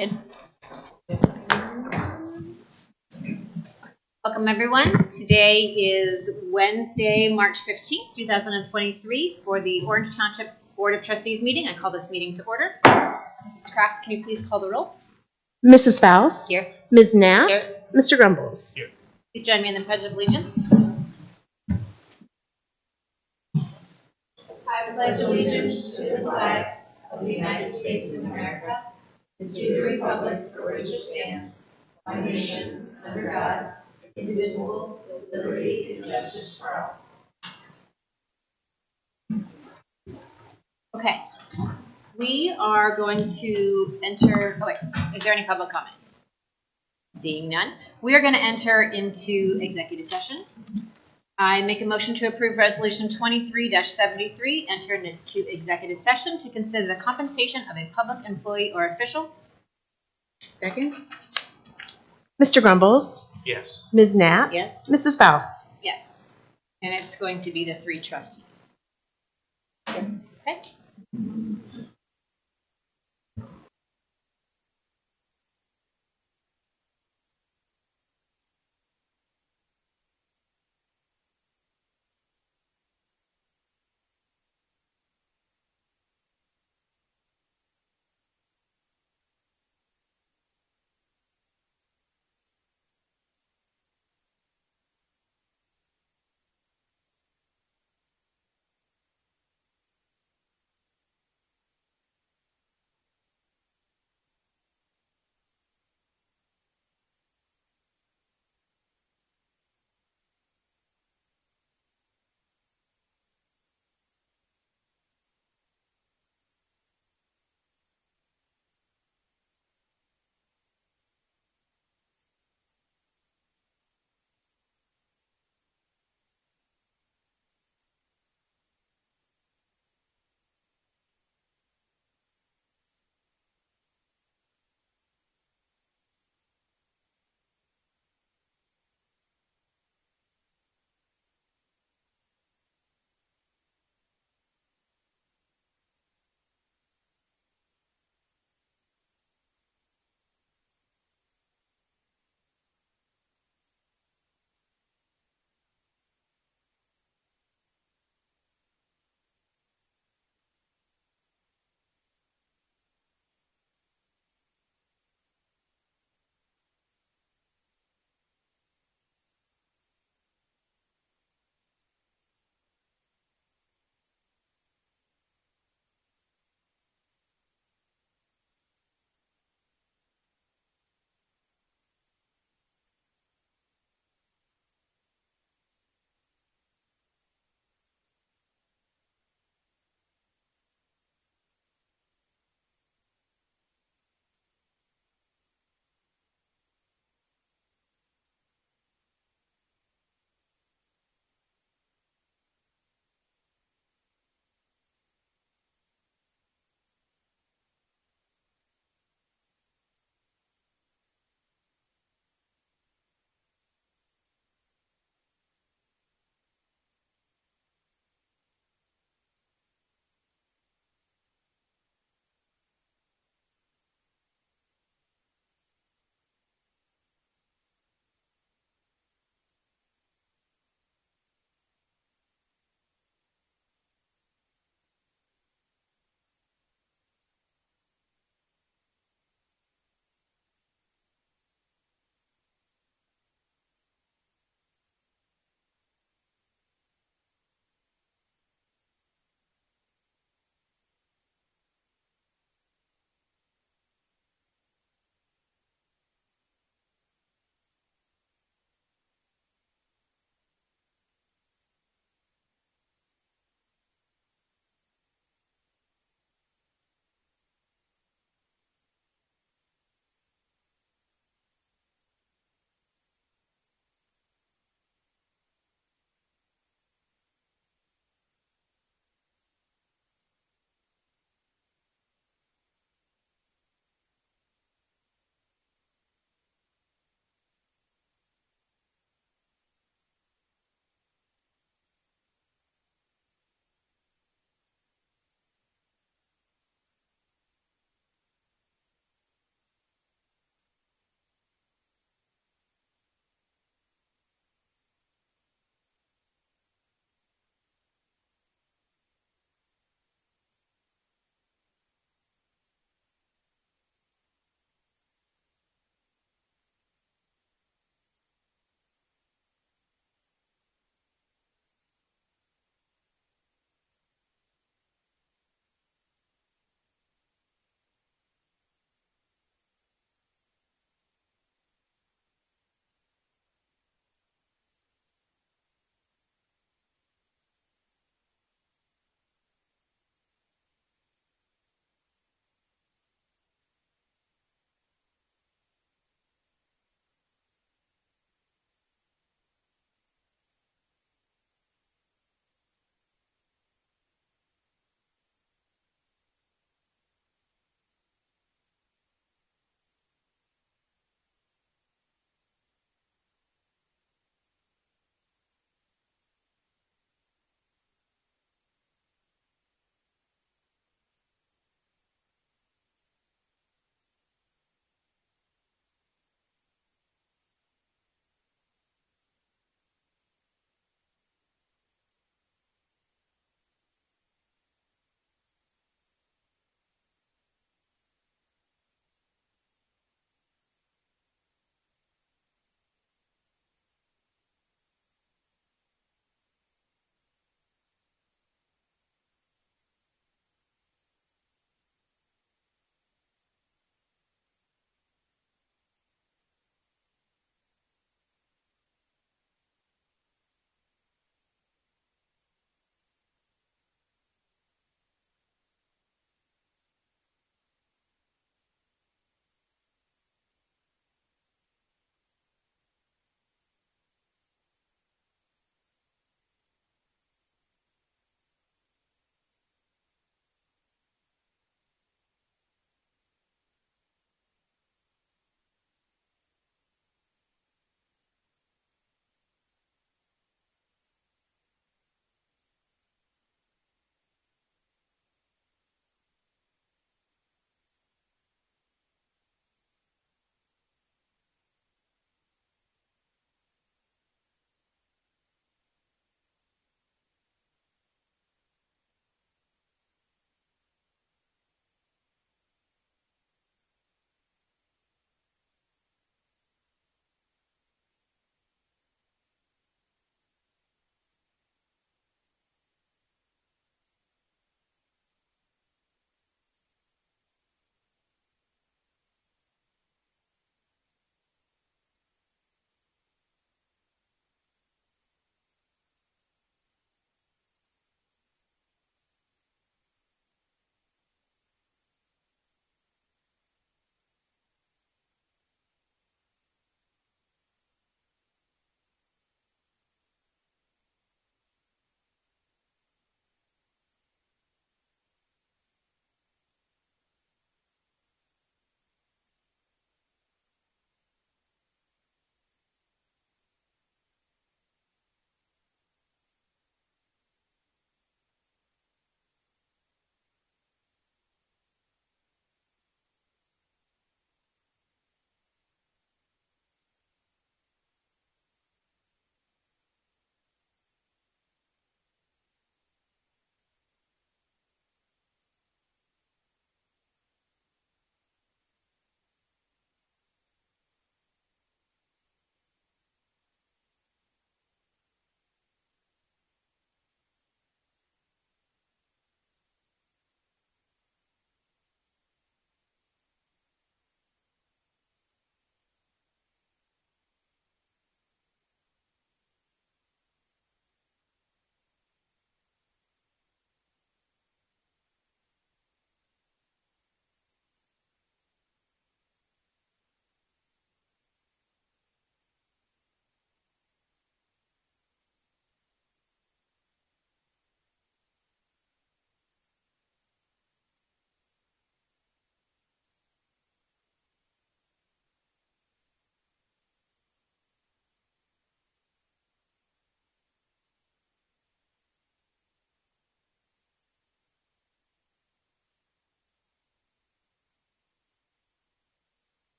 Good. Welcome, everyone. Today is Wednesday, March 15th, 2023, for the Orange Township Board of Trustees meeting. I call this meeting to order. Mrs. Kraft, can you please call the roll? Mrs. Faust. Here. Ms. Knapp. Here. Mr. Grumbles. Here. Please join me in the Pledge of Allegiance. I pledge allegiance to the flag of the United States of America and to the republic for which it stands, one nation, under God, indivisible, with liberty and justice for all. Okay. We are going to enter, is there any public comment? Seeing none. We are going to enter into executive session. I make a motion to approve Resolution 23-73, enter into executive session to consider the compensation of a public employee or official. Second. Mr. Grumbles. Yes. Ms. Knapp. Yes. Mrs. Faust. Yes. And it's going to be the 3 trustees. Okay.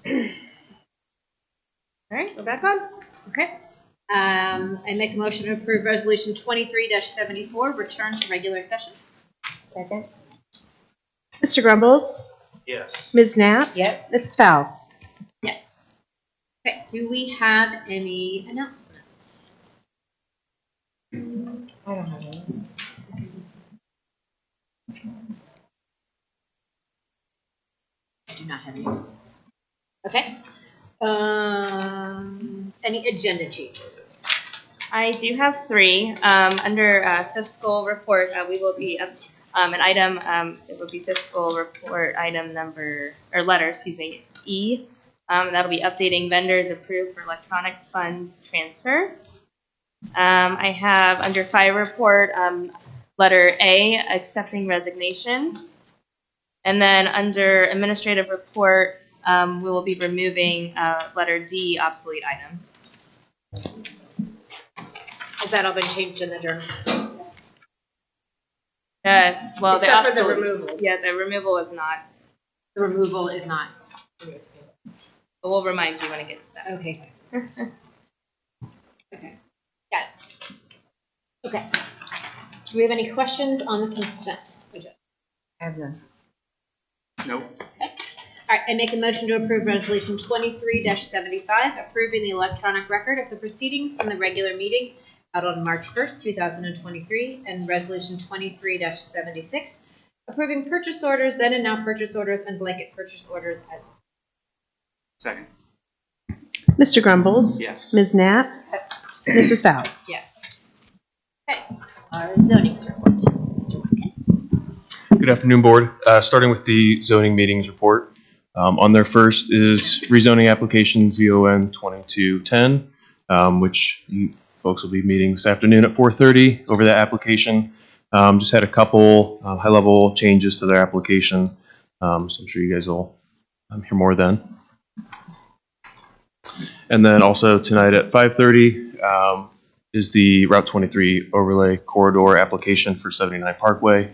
All right, we're back on. Okay. I make a motion to approve resolution 23-74, return to regular session. Second. Mr. Grumbles? Yes. Ms. Knapp? Yes. Mrs. Faust? Yes. Okay, do we have any announcements? I don't have any. I do not have any announcements. Okay. Any agenda changes? I do have three. Under fiscal report, we will be an item. It will be fiscal report item letter, E. That'll be updating vendors approved for electronic funds transfer. I have under fire report, letter A, accepting resignation. And then under administrative report, we will be removing letter D, obsolete items. Has that all been changed in the journal? Well, the Except for the obsolete, removal. yeah, the removal is not. The removal is not. But we'll remind you when it gets to that. Okay. Okay. Got it. Okay. Do we have any questions on the consent agenda? I have none. Nope. Okay. All right, I make a motion to approve resolution 23-75, approving the electronic record of the proceedings from the regular meeting held on March 1st, 2023, and resolution 23-76, approving purchase orders, then and now purchase orders, and blanket purchase orders as Second. Mr. Grumbles? Yes. Ms. Knapp? Mrs. Faust? yes. Okay, our zoning report. Mr. Watkins. Good afternoon, Board. Starting with the zoning meetings report. On there first is rezoning application ZON 2210, which you folks will be meeting this afternoon at 4:30 over that application. Just had a couple high-level changes to their application, so I'm sure you guys will hear more then. And then also tonight at 5:30 is the Route 23 overlay corridor application for 79 Parkway.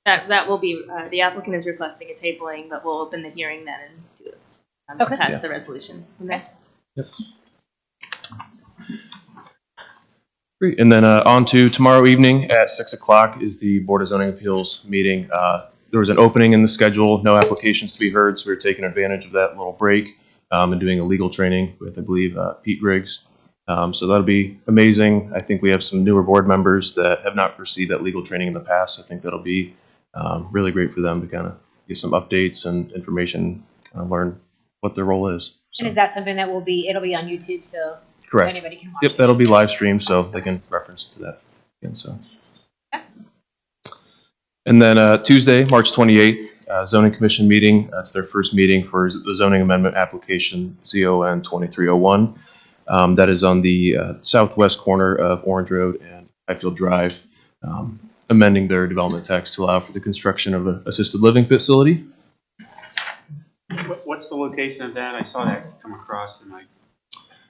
That will be, the applicant is requesting a tabling, but we'll open the hearing then and do it. Okay. Pass Yeah. the resolution. Okay. Great. And then on to tomorrow evening at 6 o'clock is the Board of Zoning Appeals meeting. There was an opening in the schedule, no applications to be heard, so we were taking advantage of that little break and doing a legal training with, I believe, Pete Griggs. So that'll be amazing. I think we have some newer board members that have not received that legal training in the past. I think that'll be really great for them to kind of get some updates and information, kind of learn what their role is. So, And is that something that it'll be on YouTube, so correct. anybody can watch Yep, it? that'll be live streamed, so they can reference to that again. So, and then Tuesday, March 28th, zoning commission meeting. That's their first meeting for the zoning amendment application ZON 2301. That is on the southwest corner of Orange Road and Highfield Drive, amending their development text to allow for the construction of an assisted living facility. What's the location of that? I saw that come across and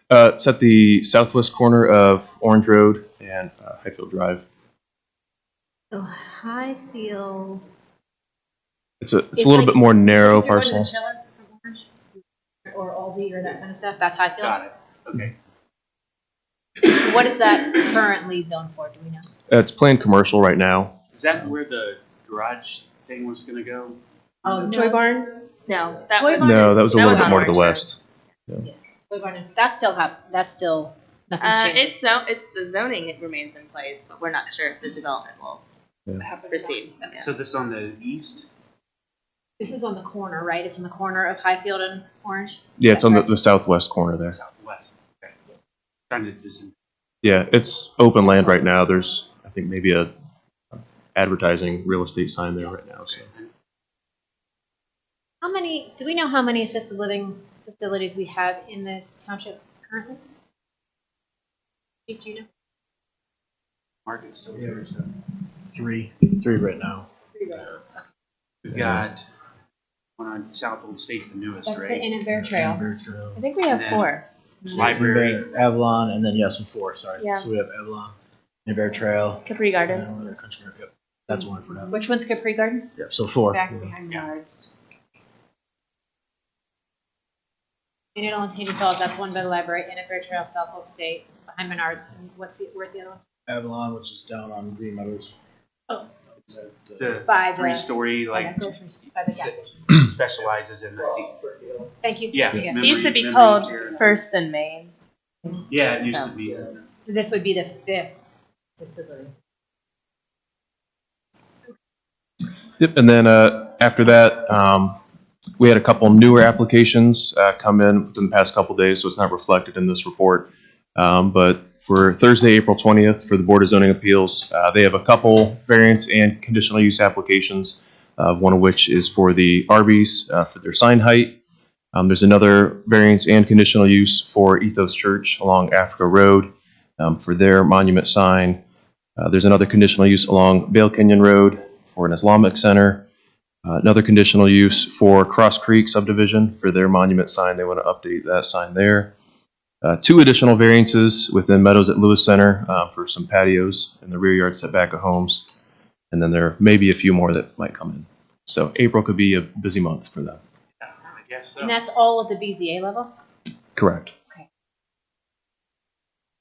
It's at the southwest corner of Orange Road and Highfield Drive. So Highfield. It's a little bit more narrow You're going to parcel. the Chiller from Orange? Or Aldi or that kind of stuff? That's Highfield? got it. Okay. So what is that currently zoned for? Do we know? It's planned commercial right now. Is that where the garage thing was going to go? Oh, Toy barn? No, that Toy was. barn No, that was a that little was bit on more to the Orange Road. west. Toy barn is, that's still, nothing's changed. It's the zoning, it remains in place, but we're not sure if the development will proceed. Okay. So this on the east? This is on the corner, right? It's in the corner of Highfield and Orange? Yeah, it's on Correct. the southwest corner there. Southwest. Okay. Trying to just. Yeah, it's open land right now. There's, I think, maybe a advertising real estate sign there right now. So Do we know how many assisted living facilities we have in the township currently? Do you know? Market's still there, so. Three right now. We've got one on South Old State's the newest, That's the right? Inn and Bear Trail. Bear Trail. I think we have And then- 4. Library. Avalon, and then so 4. Sorry. Yeah. So we have Avalon, and Bear Trail. Capri Gardens. and another country. Yep. That's one for now. Which one's Capri Gardens? Yep. So 4. Back behind yards. In Old Taney Falls, that's one by the library, and at Bear Trail, Southwold State, behind Menards, and where's the other one? Avalon, which is down on Green Meadows. Oh. It's at, The By the, three-story, by like, the grocery store, by the gas station. specializes in, I think, Thank you. yeah. Yes. It used to be memory called care. First and Main. Yeah, it used to be. So this would be the 5th assisted living. Yep, and then after that, we had a couple newer applications come in within the past couple days, so it's not reflected in this report. But for Thursday, April 20th, for the Board of Zoning Appeals, they have a couple variance and conditional use applications, one of which is for the Arby's for their sign height. There's another variance and conditional use for Ethos Church along Africa Road for their monument sign. There's another conditional use along Vale Canyon Road for an Islamic center. Another conditional use for Cross Creek subdivision for their monument sign. They want to update that sign there. 2 additional variances within Meadows at Lewis Center for some patios in the rear yard setback of homes. And then there may be a few more that might come in. So April could be a busy month for them. I guess so. And that's all at the BZA level? Correct. Is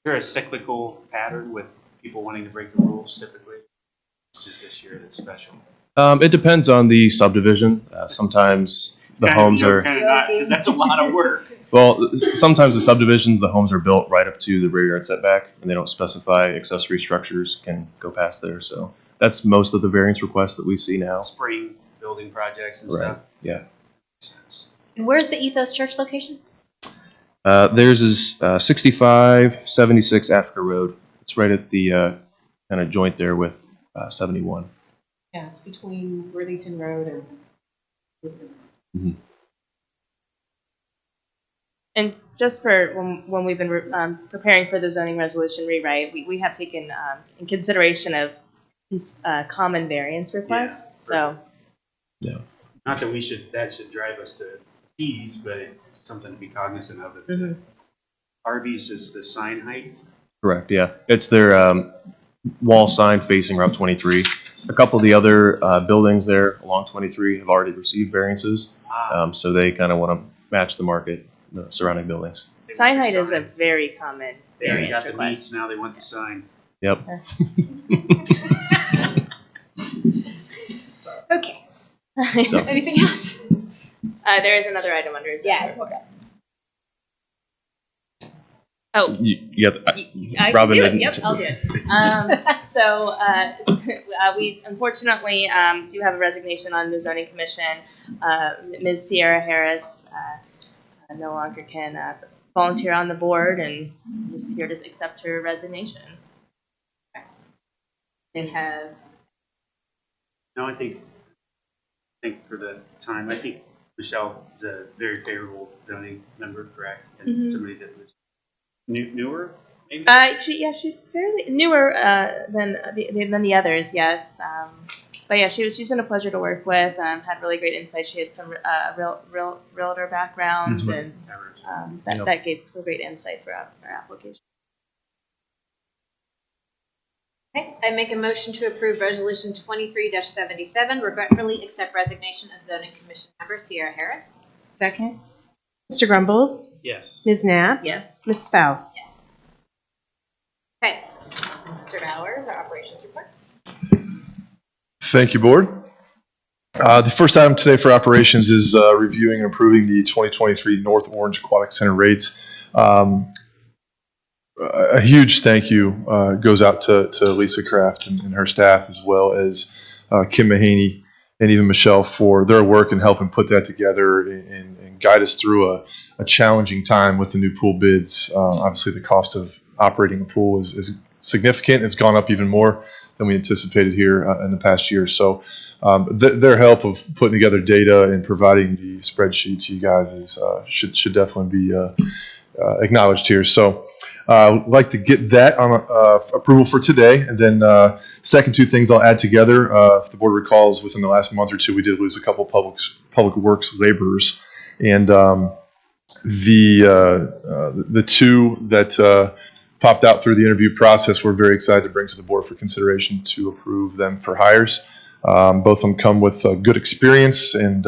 there a cyclical pattern with people wanting to break the rules typically? It's just this year that's special. It depends on the subdivision. Sometimes the homes are, Kind of not, because that's a lot of work. well, sometimes the subdivisions, the homes are built right up to the rear yard setback and they don't specify accessory structures can go past there. So that's most of the variance requests that we see now. Spring building projects and Right. stuff. Yeah. Makes sense. And where's the Ethos Church location? Theirs is 6576 Africa Road. It's right at the kind of joint there with 71. Yeah, it's between Worthington Road and Lucin. And just for when we've been preparing for the zoning resolution rewrite, we have taken in consideration of common variance requests. So Not that that should drive us to fees, but it's something to be cognizant of. Mhm. Arby's is the sign height. Correct, yeah. It's their wall sign facing Route 23. A couple of the other buildings there along 23 have already received variances. So they kind of want to match the market, the surrounding buildings. sign height is a very common They variance got the meats, request. now they want the sign. Yep. Okay. So- Anything else? There is another item under zoning. Yeah, okay. Oh, You got I can Robin do it. didn't- Yep, I'll do it. We unfortunately do have a resignation on the zoning commission. Ms. Sierra Harris no longer can volunteer on the board and is here to accept her resignation. They have, No, I think for the time, I think Michelle is a very favorable zoning member, correct? And Mhm. somebody that was newer, maybe? She's fairly newer than the others, yes. But yeah, she's been a pleasure to work with. Had really great insight. She had some realtor background, and that gave some great insight for our application. okay, I make a motion to approve resolution 23-77, regretfully accept resignation of zoning commission member Sierra Harris. Second. Mr. Grumbles? Yes. Ms. Knapp? Yes. Ms. Spouse? Yes. Okay, Mr. Bowers, our operations report. Thank you, Board. The first item today for operations is reviewing and approving the 2023 North Orange Aquatic Center rates. A huge thank you goes out to Lisa Kraft and her staff, as well as Kim Mahaney and even Michelle for their work in helping put that together and guide us through a challenging time with the new pool bids. Obviously, the cost of operating a pool is significant. It's gone up even more than we anticipated here in the past year. So their help of putting together data and providing the spreadsheets to you guys is should definitely be acknowledged here. So I'd like to get that on approval for today. And then second two things I'll add together. If the board recalls, within the last month or two, we did lose a couple public works laborers. And the two that popped out through the interview process, we're very excited to bring to the board for consideration to approve them for hires. Both of them come with good experience and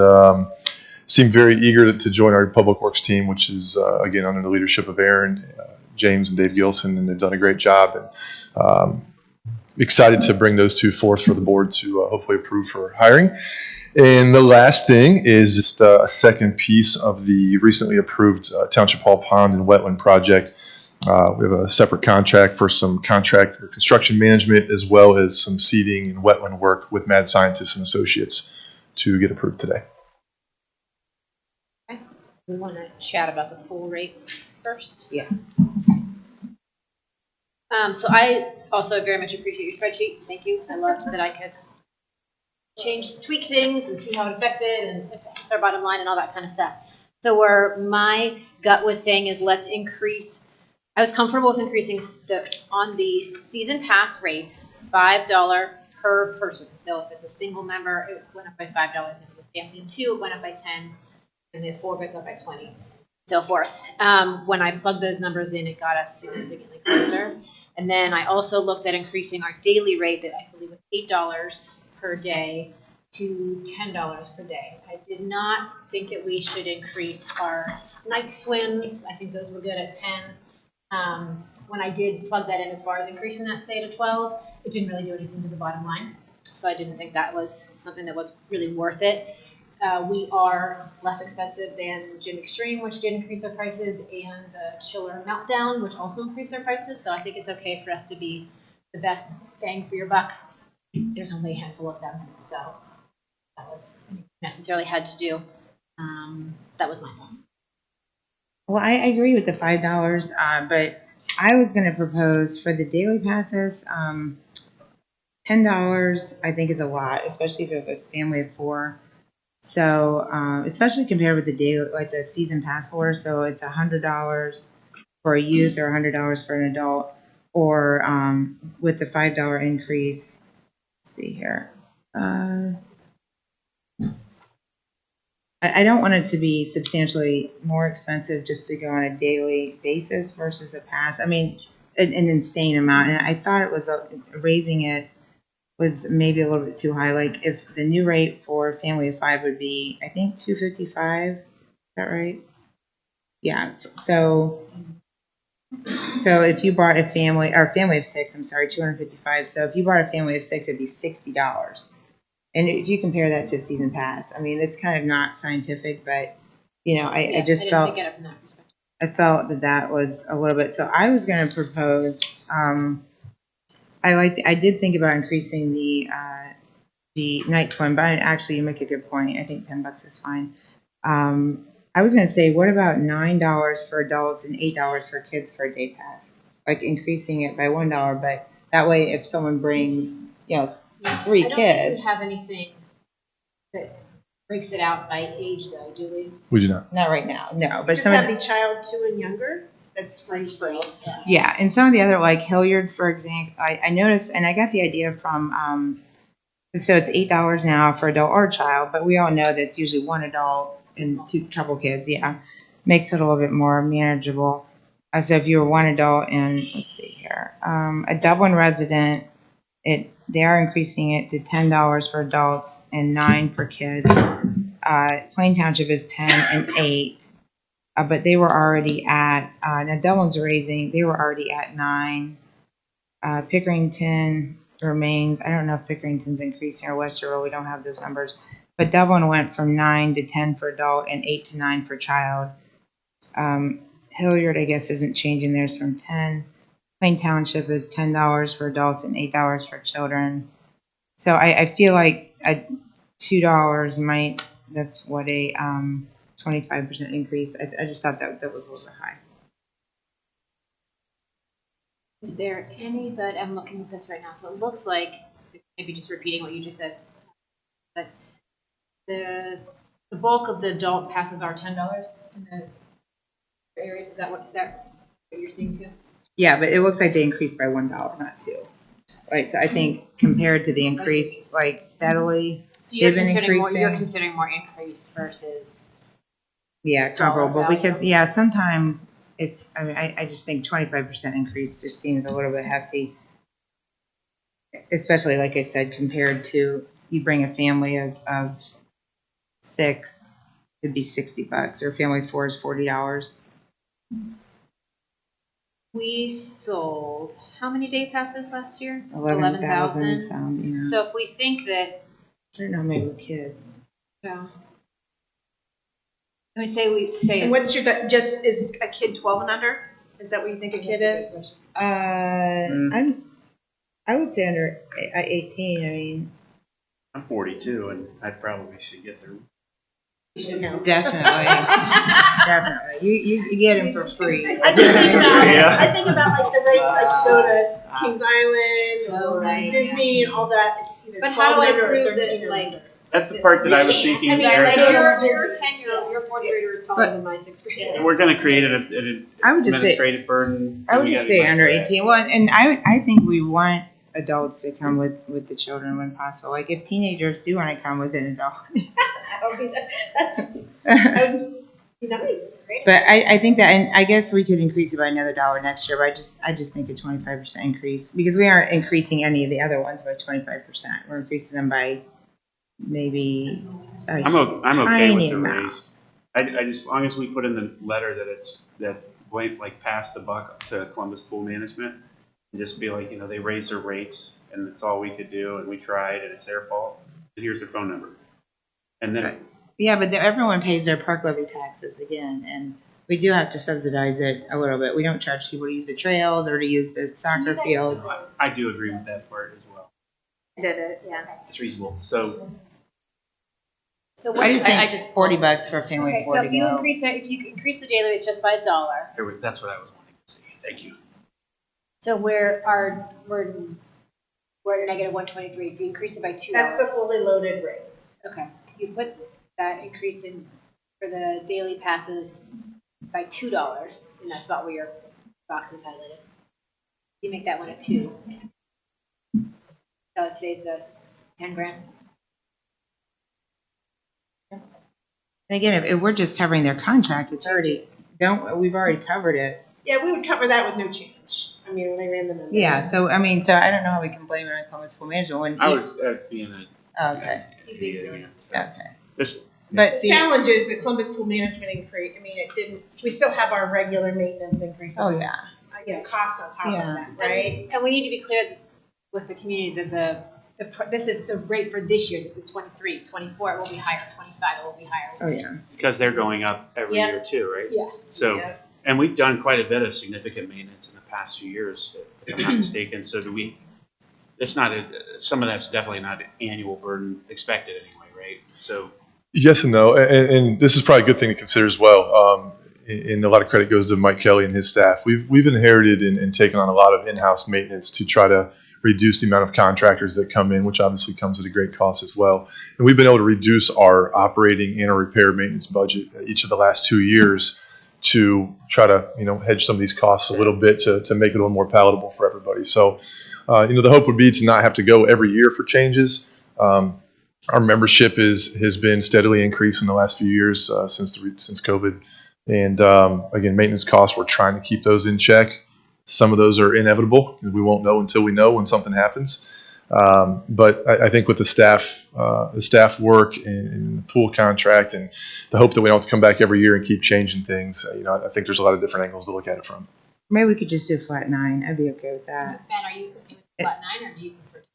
seem very eager to join our public works team, which is again under the leadership of Aaron, James, and Dave Gilson, and they've done a great job. And excited to bring those two forth for the board to hopefully approve for hiring. And the last thing is just a second piece of the recently approved Township Hall Pond and Wetland project. We have a separate contract for some contract or construction management, as well as some seeding and wetland work with Mad Scientists and Associates to get approved today. We want to chat about the pool rates first. Yeah. So I also very much appreciate your spreadsheet. Thank you. I loved that I could tweak things and see how it affected and if it's our bottom line and all that kind of stuff. So where my gut was saying is let's increase, I was comfortable with increasing on the season pass rate, $5 per person. So if it's a single member, it went up by $5. If it's a family of 2, it went up by 10. And if 4 goes up by 20, so forth. When I plugged those numbers in, it got us significantly closer. And then I also looked at increasing our daily rate that I believe was $8 per day to $10 per day. I did not think that we should increase our night swims. I think those were good at 10. When I did plug that in as far as increasing that, say, to 12, it didn't really do anything to the bottom line. So I didn't think that was something that was really worth it. We are less expensive than Gym Extreme, which did increase their prices, and the Chiller Meltdown, which also increased their prices. So I think it's okay for us to be the best bang for your buck. There's only a handful of them, so that was necessarily had to do. That was my thought. Well, I agree with the $5, but I was going to propose for the daily passes, $10 I think is a lot, especially if you have a family of 4. So, especially compared with the daily, like the season pass holder. So it's $100 for a youth or $100 for an adult, or with the $5 increase. Let's see here. I don't want it to be substantially more expensive just to go on a daily basis versus a pass. I mean, an insane amount. And I thought it was raising it was maybe a little bit too high. Like if the new rate for a family of 5 would be, I think, $255. Is that right? Yeah. So if you brought a family of 6, I'm sorry, $255. So if you brought a family of 6, it'd be $60. And if you compare that to a season pass, I mean, it's kind of not scientific, but I just felt Get it from that perspective. I felt that was a little bit. So I was going to propose. I did think about increasing the night swim, but actually you make a good point. I think $10 is fine. I was going to say, what about $9 for adults and $8 for kids for a day pass? Like increasing it by $1, but that way, if someone brings 3 I don't kids, think we have anything that breaks it out by age, though, do we? We do not. not right now, no. But Just some have the child 2 and younger. That's free. Yeah, and some of the other, like Hilliard, for example, I noticed, and I got the idea from, so it's $8 now for adult or child, but we all know that it's usually 1 adult and 2 couple kids. Yeah, makes it a little bit more manageable. So if you were 1 adult and let's see here, a Dublin resident, they are increasing it to $10 for adults and $9 for kids. Plain Township is 10 and 8. But they were already at, now Dublin's raising, they were already at 9. Pickerington remains, I don't know if Pickerington's increasing or Westerville, we don't have those numbers. But Dublin went from 9 to 10 for adult and 8 to 9 for child. Hilliard, I guess, isn't changing theirs from 10. Plain Township is $10 for adults and $8 for children. So I feel like $2 might, that's what a 25% increase. I just thought that was a little bit high. Is there any, but I'm looking at this right now, so it looks like, maybe just repeating what you just said, but the bulk of the adult passes are $10 in the areas. Is that what you're seeing too? Yeah, but it looks like they increased by $1, not 2. Right, so I think compared to the increase, like steadily, So you're they've been considering more increase versus. yeah, comparable. value. Because sometimes I just think 25% increase just seems a little bit hefty, especially like I said, compared to you bring a family of 6, it'd be $60, or family of 4 is $40. We sold how many day passes last year? 11,000 sound, you know. So if we think that, I don't know, maybe a kid. yeah. Let me say we say. And what's your, is a kid 12 and under? Is that what you think a kid is? I would say under 18. I mean, I'm 42, and I probably should get there. definitely, definitely. You get them for free. I just think about, Yeah. I think about like the rates like to go to Kings Island Oh, or right. Disney and all that. It's either But how do 12 I and under or prove 13 that, or like, under. That's the part that I was thinking. I mean, Eric, like, your 10-year-old, your 4th grader is taller than my 6th grader. we're going to create an I would just say, administrative burden. I would We just gotta say go under for that. 18. Well, and I think we want adults to come with the children when possible. Like if teenagers do want to come with an adult. That would be nice. But I think that, and I guess we could increase it by another $1 next year, but I just think a 25% increase, because we aren't increasing any of the other ones by 25%. We're increasing them by maybe I'm okay tiny with the amount. raise. I just, as long as we put in the letter that it's, that Blake, like, pass the buck to Columbus Pool Management, and just be like, you know, they raised their rates, and it's all we could do, and we tried, and it's their fault, and here's their phone number. And then, Right. Yeah, but everyone pays their park levy taxes again, and we do have to subsidize it a little bit. We don't charge people to use the trails or to use the soccer fields. I do agree with that part as well. Did it, yeah. It's reasonable. So, So I what's, just think I just- $40 for a family okay, of so 4 to if you go. increase it, if you increase the daily rates just by $1, that's what I was wanting to say. Thank you. so we're at negative 123. If you increase it by $2. That's the fully loaded rates. Okay, you put that increase in for the daily passes by $2, and that's about where your box is highlighted. You make that one a 2. So it saves us 10 grand. And again, if we're just covering their contract, it's already, we've already covered it. Yeah, we would cover that with no change. I mean, when I ran the numbers. Yeah, so I mean, so I don't know how we can blame it on Columbus Pool Management when. I was being a. Okay, He's being silly. So okay. this, But see, Challenge is the Columbus Pool Management increase. I mean, it didn't, we still have our regular maintenance increases. oh and, yeah. You know, costs on top Yeah. of that, right? And we need to be clear with the community that this is the rate for this year. This is 23, 24. It will be higher. 25. It will be higher. Oh yeah. because they're going up every Yeah. year too, right? Yeah. So, Yeah. and we've done quite a bit of significant maintenance in the past few years, if I'm not mistaken. So do we, it's not, some of that's definitely not an annual burden expected anyway, right? So, Yes and no, and this is probably a good thing to consider as well. And a lot of credit goes to Mike Kelly and his staff. We've inherited and taken on a lot of in-house maintenance to try to reduce the amount of contractors that come in, which obviously comes at a great cost as well. And we've been able to reduce our operating and our repair maintenance budget each of the last 2 years to try to, hedge some of these costs a little bit to make it a little more palatable for everybody. So, the hope would be to not have to go every year for changes. Our membership has been steadily increasing the last few years since COVID. And again, maintenance costs, we're trying to keep those in check. Some of those are inevitable. We won't know until we know when something happens. But I think with the staff work and the pool contract and the hope that we don't have to come back every year and keep changing things, I think there's a lot of different angles to look at it from. Maybe we could just do a flat 9. I'd be okay with that. Ben, are you okay with flat 9 or do you prefer?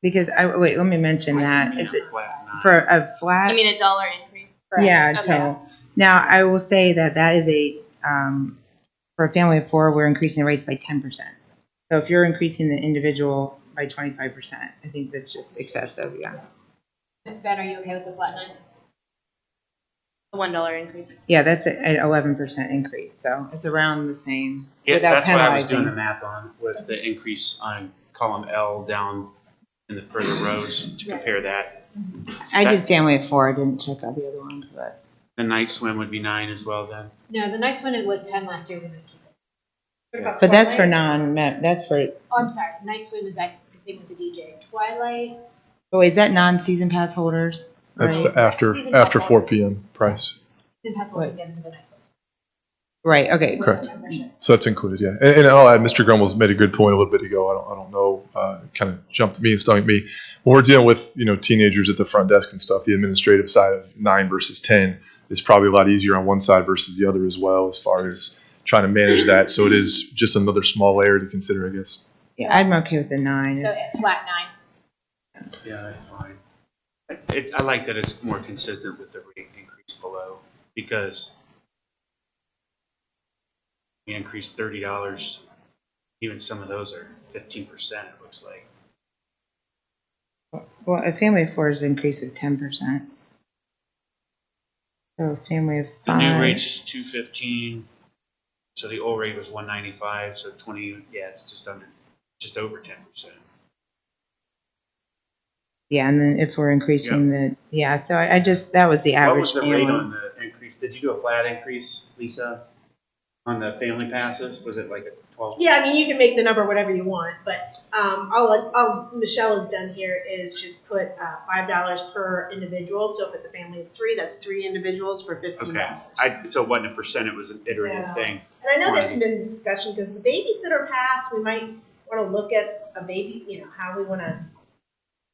Because wait, let me mention that it's flat nine. for a flat. I mean, $1 increase. yeah, Okay. total. Now I will say that is a for a family of 4, we're increasing the rates by 10%. So if you're increasing the individual by 25%, I think that's just excessive. Yeah. Ben, are you okay with the flat 9? A $1 increase. Yeah, that's an 11% increase. So it's around the same. Yeah, without that's what I was penalizing. doing the math on, was the increase on column L down in the further rows to compare that. I did family of 4. I didn't check out the other ones, but The night swim would be 9 as well then. No, the night swim was 10 last year. We're going to keep it. What about but that's for Twilight? that's for. Oh, I'm sorry. Night swim is that thing with the DJ. Twilight. Oh, is that non-season pass holders? That's Right. the after Season after pass 4 holders. p.m. price. Season pass holders get into the night swim. Right, okay. Correct. So that's included, yeah. And I'll add, Mr. Grummel's made a good point a little bit ago. I don't know, kind of jumped me and stung me. When we're dealing with, teenagers at the front desk and stuff, the administrative side of 9 versus 10 is probably a lot easier on one side versus the other as well, as far as trying to manage that. So it is just another small layer to consider, I guess. Yeah, I'm okay with the 9. So flat 9. Yeah, that's fine. I like that it's more consistent with the rate increase below, because we increased $30. Even some of those are 15%, it looks like. Well, a family of 4 is an increase of 10%. So a family of 5. The new rate's $215, so the old rate was $195, so 20, yeah, it's just over 10%. Yeah, and then if we're increasing so I just, that was the What average was the family. rate on the increase? Did you do a flat increase, Lisa, on the family passes? Was it like a 12? Yeah, I mean, you can make the number whatever you want, but all Michelle has done here is just put $5 per individual. So if it's a family of 3, that's 3 individuals for $15. Okay. So it wasn't a percent, it was an iterative thing. And I know there's been discussion because the babysitter pass, we might want to look at a baby, how we want to,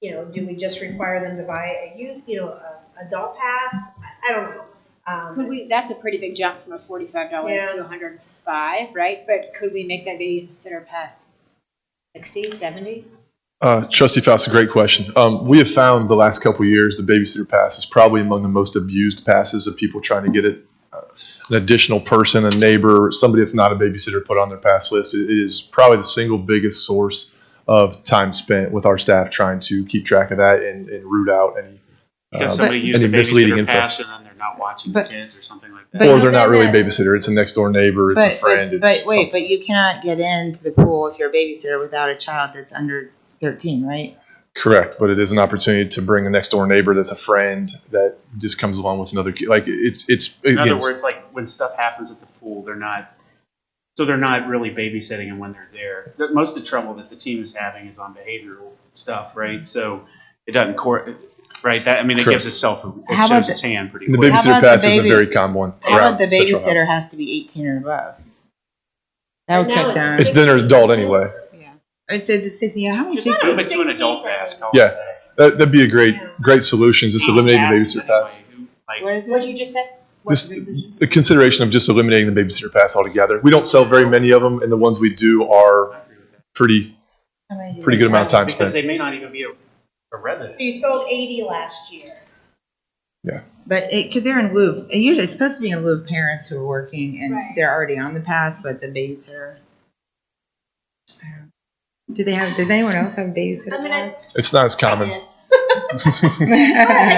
do we just require them to buy a youth, adult pass? I don't know. Could we? That's a pretty big jump from a $45 Yeah. to $105, right? But could we make that babysitter pass 60, 70? Trustee Faust, a great question. We have found the last couple of years the babysitter pass is probably among the most abused passes of people trying to get it. An additional person, a neighbor, somebody that's not a babysitter put on their pass list. It is probably the single biggest source of time spent with our staff trying to keep track of that and root out any Because somebody used a misleading babysitter info. pass and then they're not watching the kids or something like that. But or they're not then really a that- babysitter. It's a next door neighbor. It's a friend. It's But something. you cannot get into the pool if you're a babysitter without a child that's under 13, right? Correct, but it is an opportunity to bring a next door neighbor that's a friend that just comes along with another kid. Like it's In again, other words, like when stuff happens at the pool, they're not really babysitting them when they're there. Most of the trouble that the team is having is on behavioral stuff, right? So it doesn't right? That, I mean, it Correct. gives itself, it How shows about its hand pretty the quick. How babysitter about the pass is a baby- very common one. How around about the Central Ohio. babysitter has to be 18 or above? That would Right now cut it's down. It's then an adult anyway. Yeah. It says it's 60. Yeah, how many Just 60? move it to an 16 adult for pass. us. call it Yeah. that. That'd be a great solution, is just eliminating the Passes babysitter pass. anyway. Like, What is What it? you just said? What's This, the decision? the consideration of just eliminating the babysitter pass altogether. We don't sell very many of them, and the ones we do are I agree with that. pretty How many do pretty they good amount of sell? time Because spent. they may not even be a resident. So you sold 80 last year. But because they're in lieu of, usually it's supposed to be in lieu of parents who are working and Right. they're already on the pass, but the babysitter. Does anyone else have a babysitter I mean, pass? It's not as common. I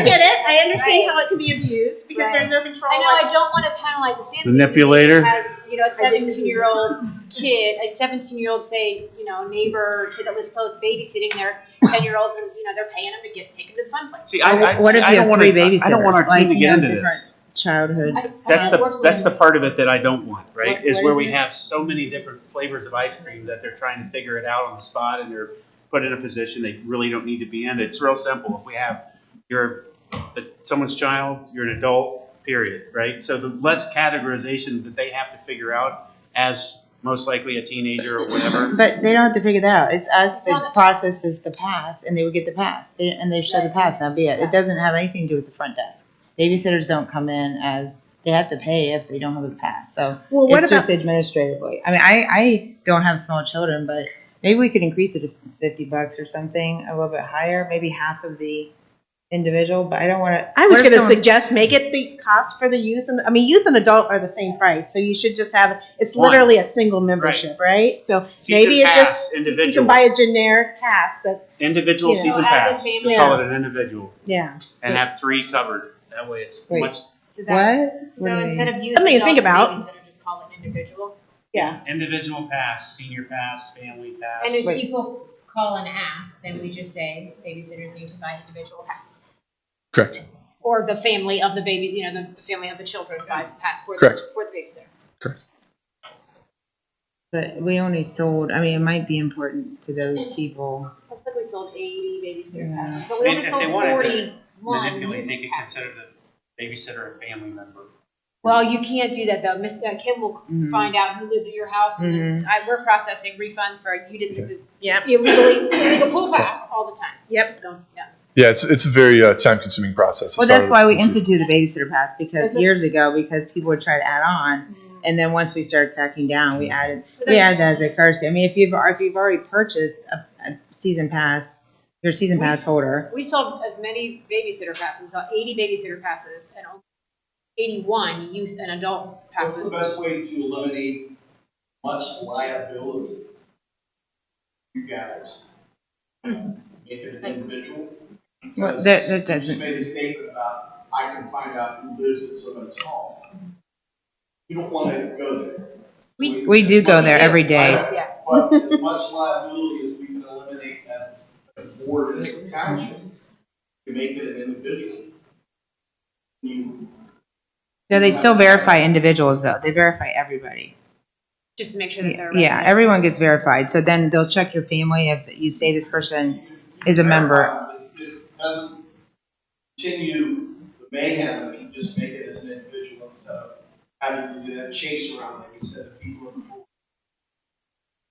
get it. I understand Right. how it can be abused because Right. there's no control. I know I don't want to penalize a family. Manipulator. That has, a 17-year-old kid, a 17-year-old, say, neighbor kid that lives close, babysitting their 10-year-olds, and they're paying them to take them to the fun place. See, What if I you don't have want 3 to. babysitters? I don't want our Like, team to you get know, into different this. childhood. That's the part of it that I don't want, right? What- is what where is we it? have so many different flavors of ice cream that they're trying to figure it out on the spot, and they're put in a position they really don't need to be in. It's real simple. If we have someone's child, you're an adult, period, right? So the less categorization that they have to figure out as most likely a teenager or whatever. But they don't have to figure that out. It's us that processes the pass, and they would get the pass, and they show the pass. That'd be it. It doesn't have anything to do with the front desk. Babysitters don't come in as they have to pay if they don't have the pass. So Well, what it's about just administratively. I mean, I don't have small children, but maybe we could increase it to $50 or something, a little bit higher, maybe half of the individual. But I don't want to. I was going to suggest make it the cost for the youth youth and adult are the same price, so you should just have it's One. literally a single membership, right? So Season maybe it pass, just you individual. can buy a generic pass that Individual You know, season as a pass. family- Just call it an individual yeah. and have 3 covered. That way it's Wait. much So that, What? so What do you instead mean? of youth, Something to adult, think about. babysitter, just call it individual. Yeah. individual pass, senior pass, family pass. And if Wait. people call and ask, then we just say babysitters need to buy individual passes. Correct. Or the family of the baby, the family of the children buy pass for Correct. for the babysitter. But we only sold. I mean, it might be important to those people. Looks like we sold 80 babysitter Yeah. passes, but I we mean, only if sold they wanted to 41 manipulate, they youth could passes. consider the babysitter a family member. Well, you can't do that though. Kim will find out who lives at your house. And we're processing refunds for you didn't use this Yep. illegal pool pass all the time. Yep. Don't, yeah. Yeah, it's a very time-consuming process. Well, that's why we instituted the babysitter pass years ago, because people would try to add on, and then once we started cracking down, we added that as a courtesy. I mean, if you've already purchased a season pass, you're a season pass holder. We sold as many babysitter passes. We saw 80 babysitter passes and only 81 youth and adult passes. What's the best way to eliminate much liability? You guys make it an individual. Well, that You doesn't. made a statement about I can find out who lives at somebody's home. You don't want to go there. We do go there every day. Yeah. But as much liability as we can eliminate as a board, as a township, to make it an individual. No, they still verify individuals though. They verify everybody. Just to make sure that they're Yeah, everyone gets verified. So then they'll check your family if you say this person is a member. It doesn't continue the mayhem if you just make it as an individual instead of having to do that chase around, like you said, people in the pool.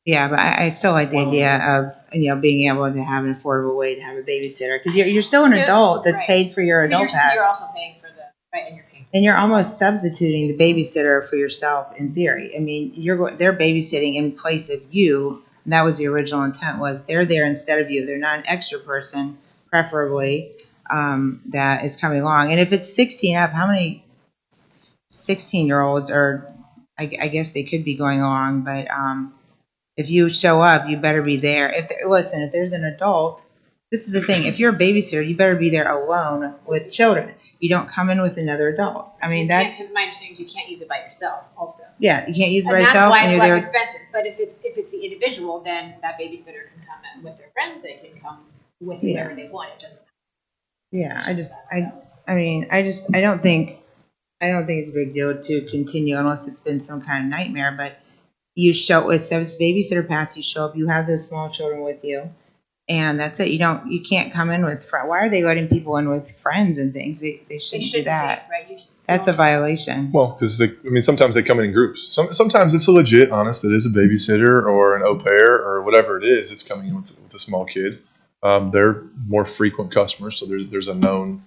Yeah, but I still like the idea of being able to have an affordable way to have a babysitter, because you're still an adult that's Right. paid for your adult pass, You're also paying for the right, and you're paying. and you're almost substituting the babysitter for yourself in theory. I mean, they're babysitting in place of you. And that was the original intent, was they're there instead of you. They're not an extra person, preferably, that is coming along. And if it's 16 up, how many 16-year-olds are, I guess they could be going along, but if you show up, you better be there. If there's an adult, this is the thing. If you're a babysitter, you better be there alone with children. You don't come in with another adult. I mean, My understanding is you can't use it by yourself also. yeah, you can't use it by And that's yourself. why And it's you're less there. expensive. But if it's the individual, then that babysitter can come in with their friends. They can come with whoever they want. It doesn't Yeah, I don't think it's a big deal to continue unless it's been some kind of nightmare. But you show it's babysitter pass. You show up. You have those small children with you, and that's it. You can't come in with friends. Why are they letting people in with friends and things? They shouldn't do that. be, right? That's a violation. Well, because sometimes they come in groups. Sometimes it's a legit, honest. It is a babysitter or an au pair or whatever it is. It's coming in with a small kid. They're more frequent customers, so there's a known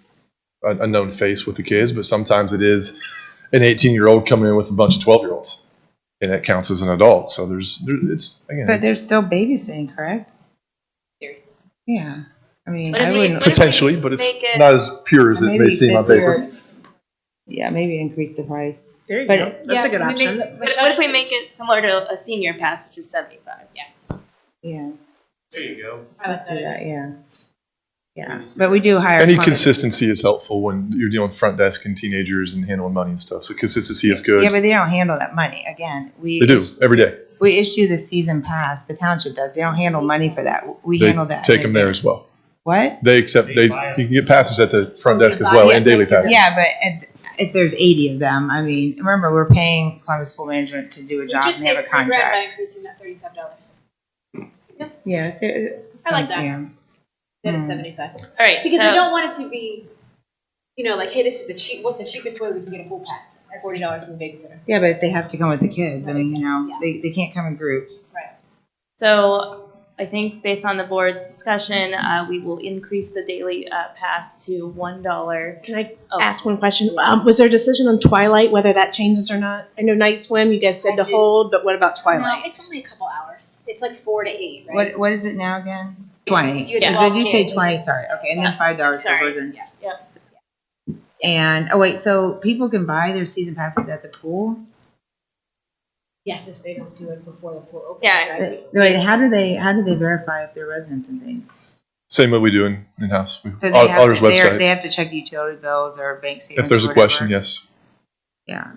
face with the kids. But sometimes it is an 18-year-old coming in with a bunch of 12-year-olds, and it counts as an adult. So But they're still babysitting, correct? Yeah. I mean, But if I we- wouldn't. but if potentially, but it's make it- not as pure as it Maybe may seem on 50 paper. or- Yeah, maybe increase the price. There you But- go. That's a good option. What if we make it similar to a senior pass, which is 75? Yeah, There you go. let's do that. Yeah, yeah. But we do hire. Any plumbers. consistency is helpful when you're dealing with front desk and teenagers and handling money and stuff. So consistency is good. Yeah, but they don't handle that money. Again, They do every day. We issue the season pass. The township does. They don't handle money for that. We They handle that. take them there as well. What? They accept. You can get passes at the front desk as well, and daily passes. Yeah, but if there's 80 of them, I mean, remember we're paying Columbus Pool Management to do a job just and they have saved a $3,000 by contract. increasing that $35. Yeah, I like that. Yeah. Then it's Mm. 75. All right, Because so we don't want it to be, like, hey, this is what's the cheapest way we can get a pool pass? $40 in the babysitter. Yeah, but if they have to come with the kids, I That mean, makes sense. they can't come in groups. Right. So I think based on the board's discussion, we will increase the daily pass to $1. Can I Oh. ask one question? Was there a decision on Twilight, whether that changes or not? I know Night Swim, you guys said I to did. hold, but what about Twilight? No, it's only a couple hours. It's like 4 to 8, right? What is it now again? If 20. you had Did 12 you say kids. 20? Sorry. Okay, and then $5 for Sorry. person. Yeah. And wait, so people can buy their season passes at the pool? Yes, if they don't do it before the pool opens. Yeah. Right? Wait, how do they verify if they're residents and things? Same way we do in house. So Auditor's website. they have to check the utility bills or bank statements. If there's or a question, whatever. yes. Yeah.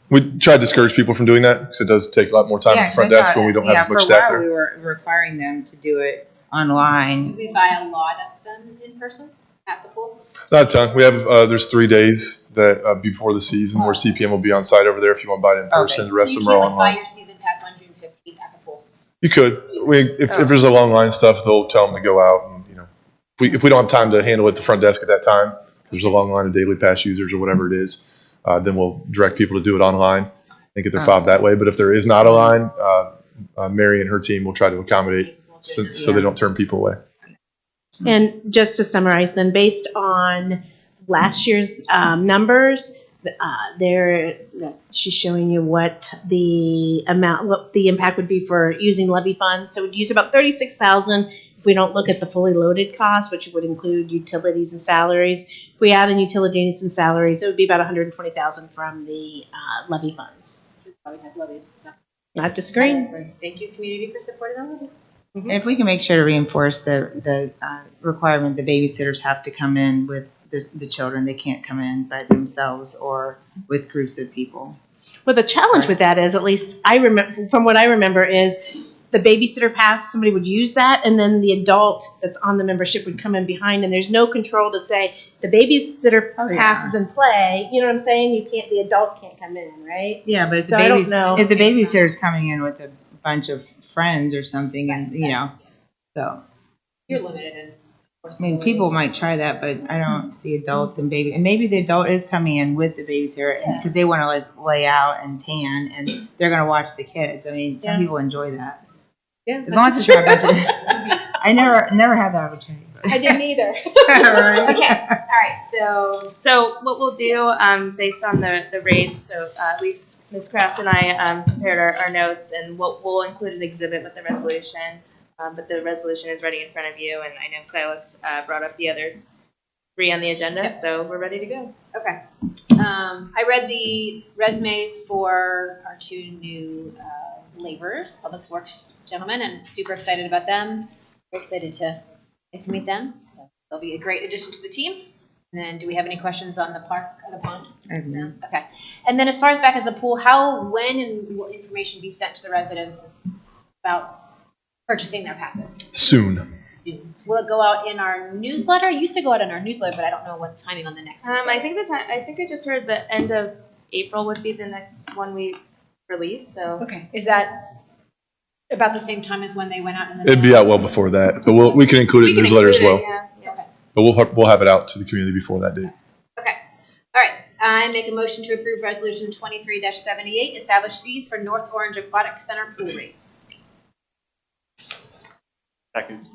We try to discourage people from doing that because it does take a lot more time at the front desk when we don't have as much for a staff while, there. we were requiring them to do it online. Do we buy a lot of them in person at the pool? Not a ton. We have there's 3 days that before the season where CPM will be on site over there if you want to buy it in person. The rest So of you them are can't, like, buy online. your season pass on June 15th at the pool. You could. If there's a long line stuff, they'll tell them to go out and if we don't have time to handle it at the front desk at that time, there's a long line of daily pass users or whatever it is. then we'll direct people to do it online and get their fob that way. But if there is not a line, Mary and her team will try to accommodate so they don't turn people away. And just to summarize then, based on last year's numbers, she's showing you what the impact would be for using levy funds. So we'd use about $36,000 if we don't look at the fully loaded costs, which would include utilities and salaries. If we add in utilities and salaries, it would be about $120,000 from the levy funds. That's why we have levies. So. Not disagreeing. Thank you, community, for supporting the levies. And if we can make sure to reinforce the requirement, the babysitters have to come in with the children. They can't come in by themselves or with groups of people. Well, the challenge with that is, at least I remember, from what I remember, is the babysitter pass, somebody would use that, and then the adult that's on the membership would come in behind, and there's no control to say the babysitter pass is in play. You know what I'm saying? The adult can't come in, right? Yeah, but if So I don't know. if the babysitter's coming in with a bunch of friends or something, and so You're limited in. I mean, people might try that, but I don't see adults and baby. And maybe the adult is coming in with the babysitter because they want to like lay out and tan, and they're going to watch the kids. I mean, some people enjoy that. Yeah, as long as it's not a bunch of. I never had the opportunity. I didn't either. Right. Okay. All right. So what we'll do, based on the rates, so at least Ms. Kraft and I prepared our notes, and we'll include an exhibit with the resolution. But the resolution is ready in front of you, and I know Silas brought up the other 3 on the agenda, so we're ready to go. Okay. I read the resumes for our 2 new laborers, public works gentlemen, and super excited about them. Very excited to get to meet them. So they'll be a great addition to the team. And then, do we have any questions on the park or the pond? No? Okay. And then, as far as back as the pool, when and will information be sent to the residents about purchasing their passes? Soon. Will it go out in our newsletter? It used to go out in our newsletter, but I don't know what timing on the next newsletter. I think I just heard the end of April would be the next one we release. So okay, is that about the same time as when they went out in the It'd be out well before that, but we can include it in the newsletter as well. Okay. But we'll have it out to the community before that date. Okay. All right. I make a motion to approve Resolution 23-78, establish fees for North Orange Aquatic Center pool rates. Second.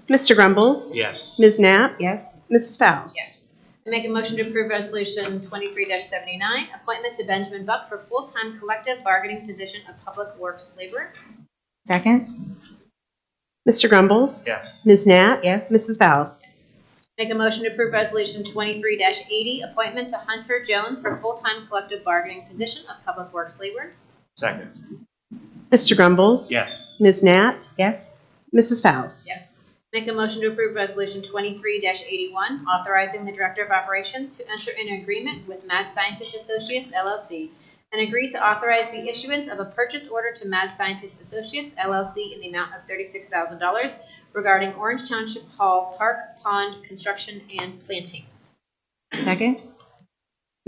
Mr. Grumbles? Yes. Ms. Knapp? Yes. Mrs. Faust? Yes. I make a motion to approve Resolution 23-79, appointment to Benjamin Buck for full-time collective bargaining position of Public Works laborer. Second. Mr. Grumbles? Yes. Ms. Knapp? Yes. Mrs. Faust? Make a motion to approve Resolution 23-80, appointment to Hunter Jones for full-time collective bargaining position of Public Works laborer. Second. Mr. Grumbles? Yes. Ms. Knapp? Yes. Mrs. Faust? Yes. Make a motion to approve Resolution 23-81, authorizing the Director of Operations to enter an agreement with Mad Scientist Associates, LLC, and agree to authorize the issuance of a purchase order to Mad Scientist Associates, LLC, in the amount of $36,000 regarding Orange Township Hall Park Pond construction and planting. Second.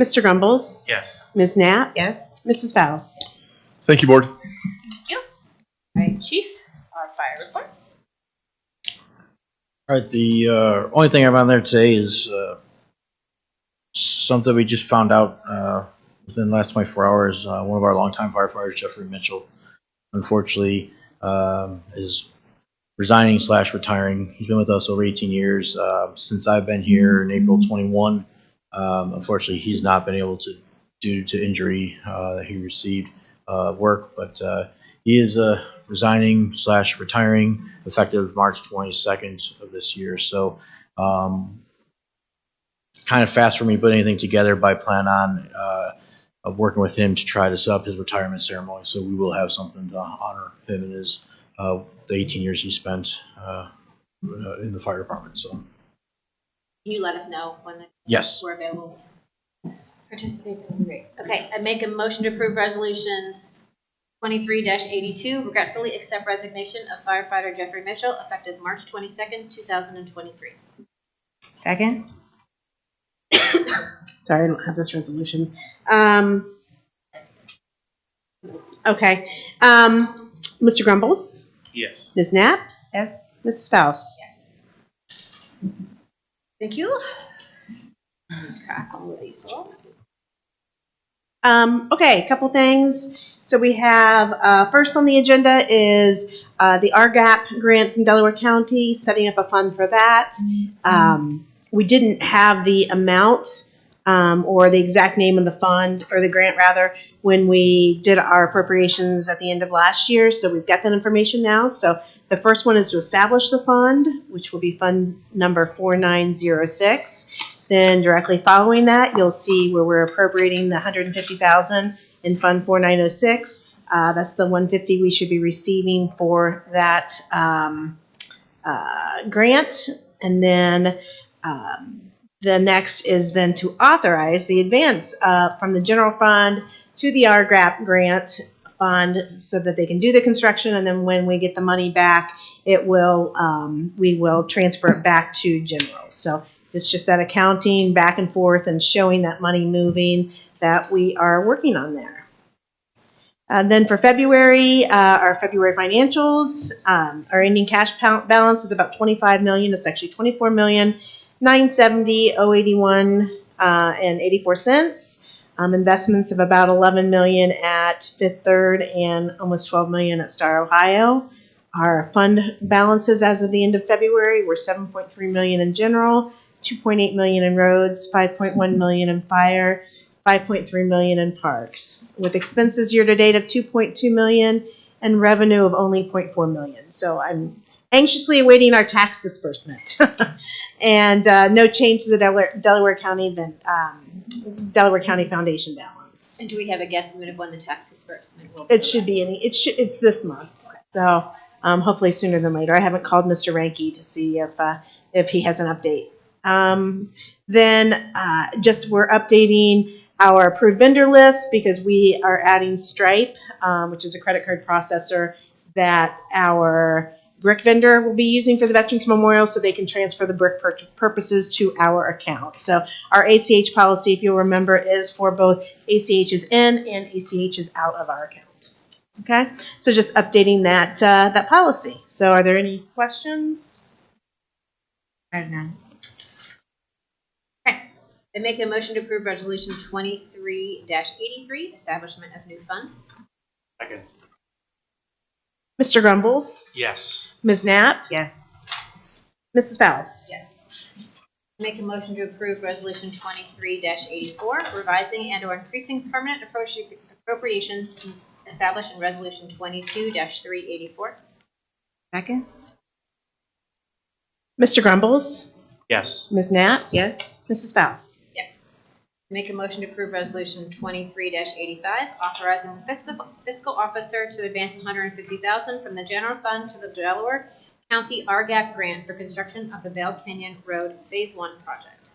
Mr. Grumbles? Yes. Ms. Knapp? Yes. Mrs. Faust? Thank you, board. Thank you. All right, Chief, our fire reports. All right, the only thing I have on there today is something we just found out within the last 24 hours. One of our longtime firefighters, Jeffrey Mitchell, unfortunately is resigning / retiring. He's been with us over 18 years. Since I've been here in April 21, unfortunately, he's not been able to, due to injury that he received, work, but he is resigning / retiring effective March 22nd of this year. So kind of fast for me to put anything together, but I plan on working with him to try to set up his retirement ceremony. So we will have something to honor him and his the 18 years he spent in the fire department. So Can you let us know when the yes, we're available? Participate would be great. Okay, I make a motion to approve Resolution 23-82, regretfully accept resignation of firefighter Jeffrey Mitchell, effective March 22nd, 2023. Second. Sorry, I don't have this resolution. Okay. Mr. Grumbles? Yes. Ms. Knapp? Yes. Mrs. Faust? Yes. Thank you. Ms. Crackle, Diesel. Okay, a couple things. So we have, first on the agenda is the RGAP grant from Delaware County, setting up a fund for that. We didn't have the amount or the exact name of the fund, or the grant rather, when we did our appropriations at the end of last year. So we've got that information now. So the first one is to establish the fund, which will be fund number 4906. Then directly following that, you'll see where we're appropriating the $150,000 in Fund 4906. That's the $150 we should be receiving for that grant. And then the next is then to authorize the advance from the general fund to the RGRAP grant fund so that they can do the construction. And then when we get the money back, it will we will transfer it back to general. So it's just that accounting back and forth and showing that money moving that we are working on there. Then for February, our February financials, our ending cash balance is about $25 million. It's actually $24,970,081 and 84 cents. Investments of about $11 million at Fifth Third and almost $12 million at Star Ohio. Our fund balances as of the end of February were $7.3 million in general, $2.8 million in roads, $5.1 million in fire, $5.3 million in parks, with expenses year to date of $2.2 million and revenue of only $0.4 million. So I'm anxiously awaiting our tax disbursement. And no change to the Delaware County Foundation balance. And do we have a guesstimate of when the tax disbursement will? It should be it's this month. So hopefully sooner than later. I haven't called Mr. Ranke to see if he has an update. Then just we're updating our approved vendor list because we are adding Stripe, which is a credit card processor that our brick vendor will be using for the Veterans Memorial so they can transfer the brick purposes to our account. So our ACH policy, if you'll remember, is for both ACHs in and ACHs out of our account. Okay, so just updating that that policy. So are there any questions? I have none. Okay. I make a motion to approve resolution 23-83, establishment of new fund. Second. Mr. Grumbles, Yes. Ms. Knapp, Yes. Mrs. Fowles. Yes. Make a motion to approve resolution 23-84, revising and or increasing permanent appropriations established in resolution 22-384. Second? Mr. Grumbles, Yes. Ms. Knapp, Yes. Mrs. Fowles. Yes. Make a motion to approve resolution 23-85, authorizing the fiscal officer to advance $150,000 from the general fund to the Delaware County RGAP grant for construction of the Vail Canyon Road Phase 1 project.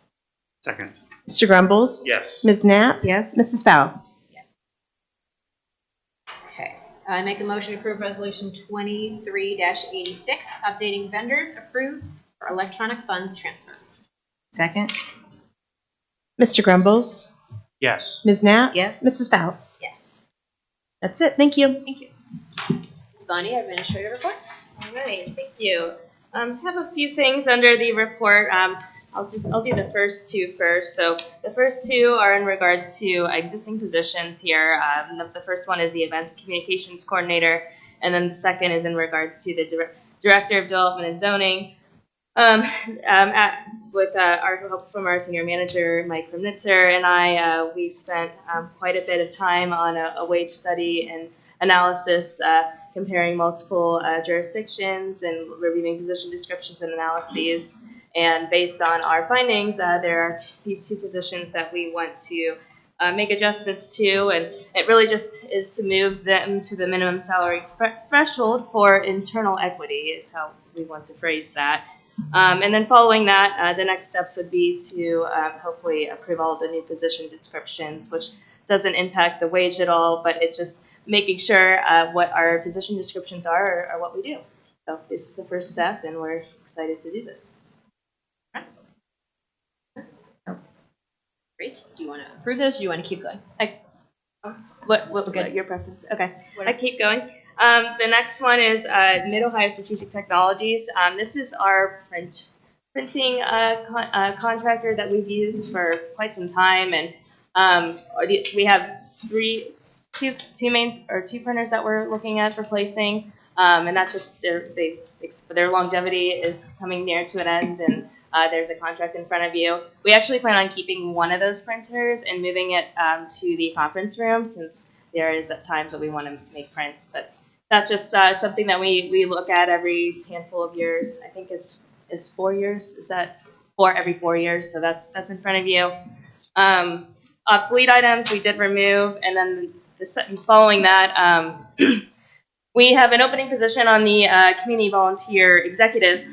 Second. Mr. Grumbles, Yes. Ms. Knapp, Yes. Mrs. Fowles. Yes. Okay. I make a motion to approve resolution 23-86, updating vendors approved for electronic funds transfer. Second? Mr. Grumbles, Yes. Ms. Knapp, Yes. Mrs. Fowles. Yes. That's it. Thank you. Thank you. Ms. Bonnie, administrative report. All right, thank you. Have a few things under the report. I'll do the first two first. So the first two are in regards to existing positions here. The first one is the Events and Communications Coordinator, and then the second is in regards to the Director of Development and Zoning. With our help from our senior manager, Mike Kremnitzer, and I, we spent quite a bit of time on a wage study and analysis comparing multiple jurisdictions and reviewing position descriptions and analyses. And based on our findings, there are these two positions that we want to make adjustments to, and it really just is to move them to the minimum salary threshold for internal equity is how we want to phrase that. And then following that, the next steps would be to hopefully approve all of the new position descriptions, which doesn't impact the wage at all, but it's just making sure what our position descriptions are what we do. So this is the first step, and we're excited to do this. Great. Do you want to approve those or do you want to keep going? What Okay. your preference? Okay, I keep going. The next one is Mid-Ohio Strategic Technologies. This is our printing contractor that we've used for quite some time, and we have two printers that we're looking at replacing, and that's just their longevity is coming near to an end, and there's a contract in front of you. We actually plan on keeping one of those printers and moving it to the conference room, since there is at times that we want to make prints, but that's just something that we look at every handful of years. I think it's 4 years. Is that every 4 years? So that's in front of you. Obsolete items we did remove, and then following that, we have an opening position on the community volunteer executive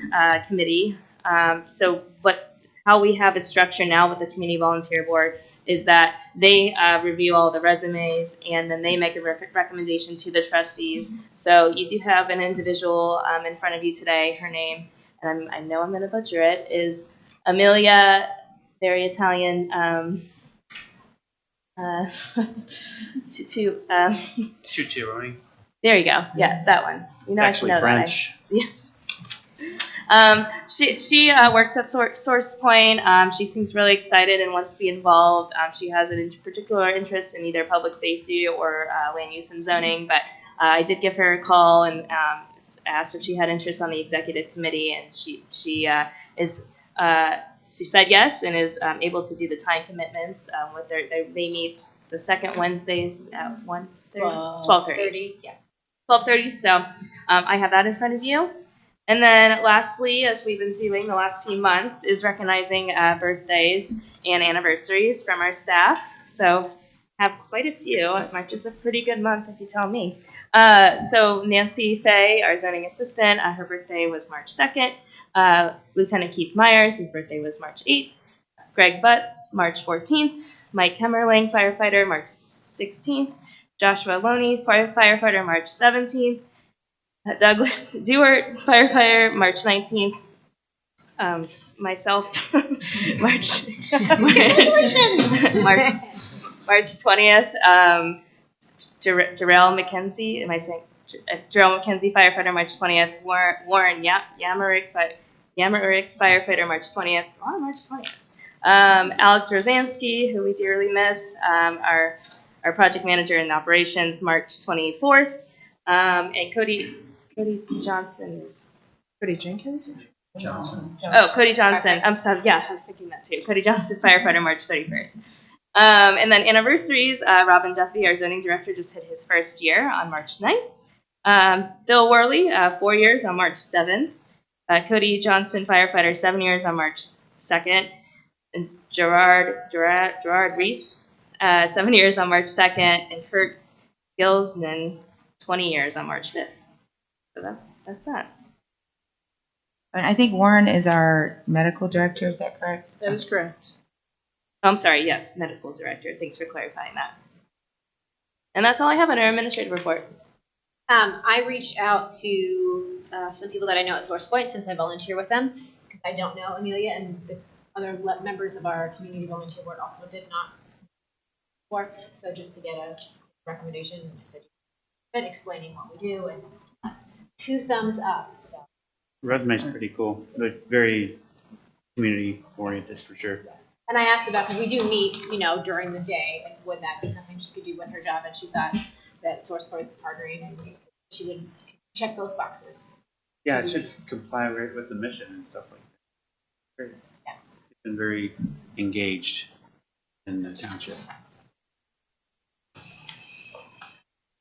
committee. How we have it structured now with the community volunteer board is that they review all the resumes, and then they make a recommendation to the trustees. So you do have an individual in front of you today. Her name, and I know I'm going to butcher it, is Amelia, very Italian. Tutironi. There you go. Yeah, that one. You know, Actually I should know French. that. Yes. She works at Source Point. She seems really excited and wants to be involved. She has a particular interest in either public safety or land use and zoning. But I did give her a call and asked if she had interest on the executive committee, and she said yes and is able to do the time commitments. They meet the second Wednesdays at 12:30. Yeah, 12:30. So I have that in front of you. And then lastly, as we've been doing the last few months, is recognizing birthdays and anniversaries from our staff. So have quite a few. March is a pretty good month, if you tell me. So Nancy Fay, our zoning assistant, her birthday was March 2nd. Lieutenant Keith Myers, his birthday was March 8th. Greg Butts, March 14th. Mike Hemmerling, firefighter, March 16th. Joshua Loney, firefighter, March 17th. Douglas Dewart, firefighter, March 19th. Myself, March 20th. Jarrell McKenzie, Jarrell McKenzie, firefighter, March 20th. Warren Yamarick, firefighter, March 20th. Oh, March 20th. Alex Rosansky, who we dearly miss, our project manager in operations, March 24th. And Cody Johnson is Cody Jenkins? Johnson. Oh, Cody Johnson. I was thinking that too. Cody Johnson, firefighter, March 31st. And then anniversaries, Robin Duffy, our zoning director, just hit his first year on March 9th. Bill Worley, 4 years on March 7th. Cody Johnson, firefighter, 7 years on March 2nd. And Gerard Reese, 7 years on March 2nd. And Kurt Gilsman, 20 years on March 5th. So that's that. And I think Warren is our medical director. Is that correct? That is correct. Oh, I'm sorry. Yes, medical director. Thanks for clarifying that. And that's all I have on our administrative report. I reached out to some people that I know at Source Point since I volunteer with them, because I don't know Amelia, and the other members of our community volunteer board also did not before. So just to get a recommendation, I said, and explaining what we do, and 2 thumbs up. So Resume's pretty cool. Like, very community oriented for sure. And I asked about, because we do meet, during the day, and would that be something she could do with her job? And she thought that Source Point was partnering, and she would check both boxes. Yeah, it should comply with the mission and stuff like that. Great. Yeah. It's been very engaged in the township.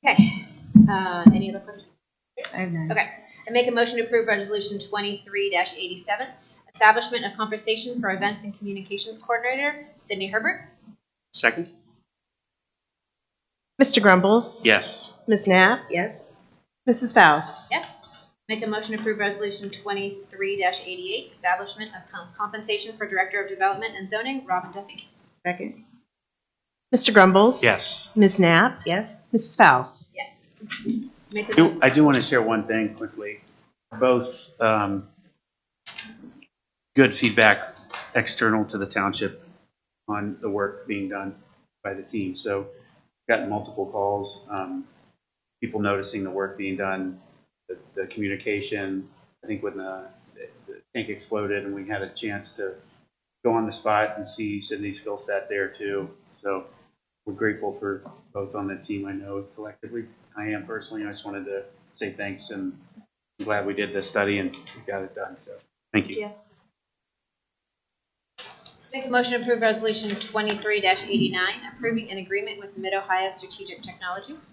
Okay. Any other questions? I have none. Okay. I make a motion to approve resolution 23-87, establishment of compensation for events and communications coordinator, Sydney Herbert. Second? Mr. Grumbles? Yes. Ms. Knapp? Yes. Mrs. Faust? Yes. Make a motion to approve resolution 23-88, establishment of compensation for director of development and zoning, Robin Duffy. Second. Mr. Grumbles? Yes. Ms. Knapp? Yes. Mrs. Faust? Yes. Make a I do want to share one thing quickly. Both good feedback external to the township on the work being done by the team. So gotten multiple calls, people noticing the work being done, the communication. I think when the tank exploded and we had a chance to go on the spot and see Sydney's skill set there too. So we're grateful for both on the team. I know collectively, I am personally. I just wanted to say thanks, and I'm glad we did the study and we got it done. So thank you. Yeah. Make a motion to approve resolution 23-89, approving an agreement with Mid-Ohio Strategic Technologies.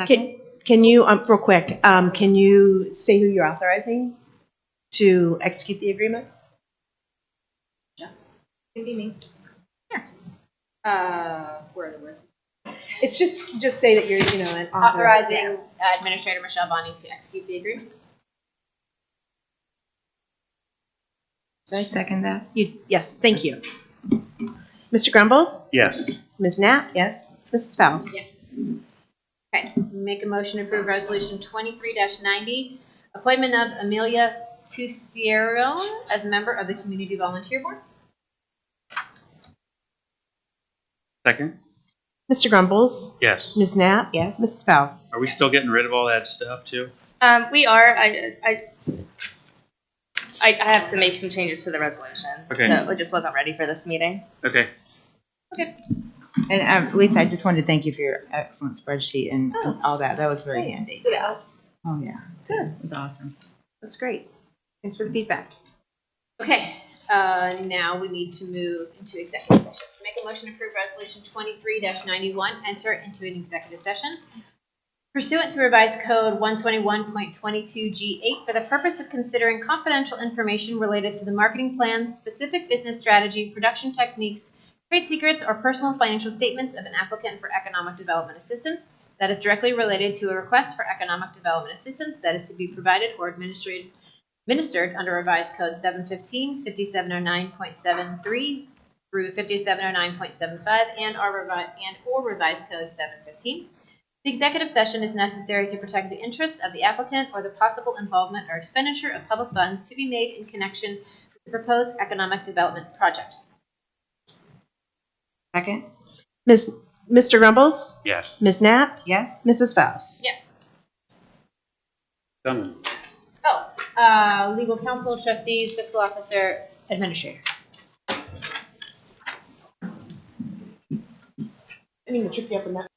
Can you, real quick, can you say who you're authorizing to execute the agreement? Can be me. Sure. Where are the words? It's just say that you're, an Authorizing Administrator Michelle Bonney to execute the agreement. Did I second that? Yes, thank you. Mr. Grumbles? Yes. Ms. Knapp? Yes. Mrs. Faust? Yes. Okay, make a motion to approve resolution 23-90, appointment of Amelia Tuciero as a member of the Community Volunteer Board. Second. Mr. Grumbles? Yes. Ms. Knapp? Yes. Mrs. Faust? Are we still getting rid of all that stuff too? We are. I have to make some changes to the resolution. Okay. So it just wasn't ready for this meeting. Okay. And Lisa, I just wanted to thank you for your excellent spreadsheet and all that. That was very handy. Yeah, Oh, yeah. good. It was awesome. That's great. Thanks for the feedback. Okay, now we need to move into executive session. Make a motion to approve resolution 23-91, enter into an executive session pursuant to revised code 121.22G8 for the purpose of considering confidential information related to the marketing plans, specific business strategy, production techniques, trade secrets, or personal financial statements of an applicant for economic development assistance that is directly related to a request for economic development assistance that is to be provided or administered under revised code 715, 5709.73 through 5709.75 and or revised code 715. The executive session is necessary to protect the interests of the applicant or the possible involvement or expenditure of public funds to be made in connection with the proposed economic development project. Second? Mr. Grumbles? Yes. Ms. Knapp? Yes. Mrs. Faust? Yes. Done. Legal counsel, trustees, fiscal officer, administrator. I need to trip you up in that.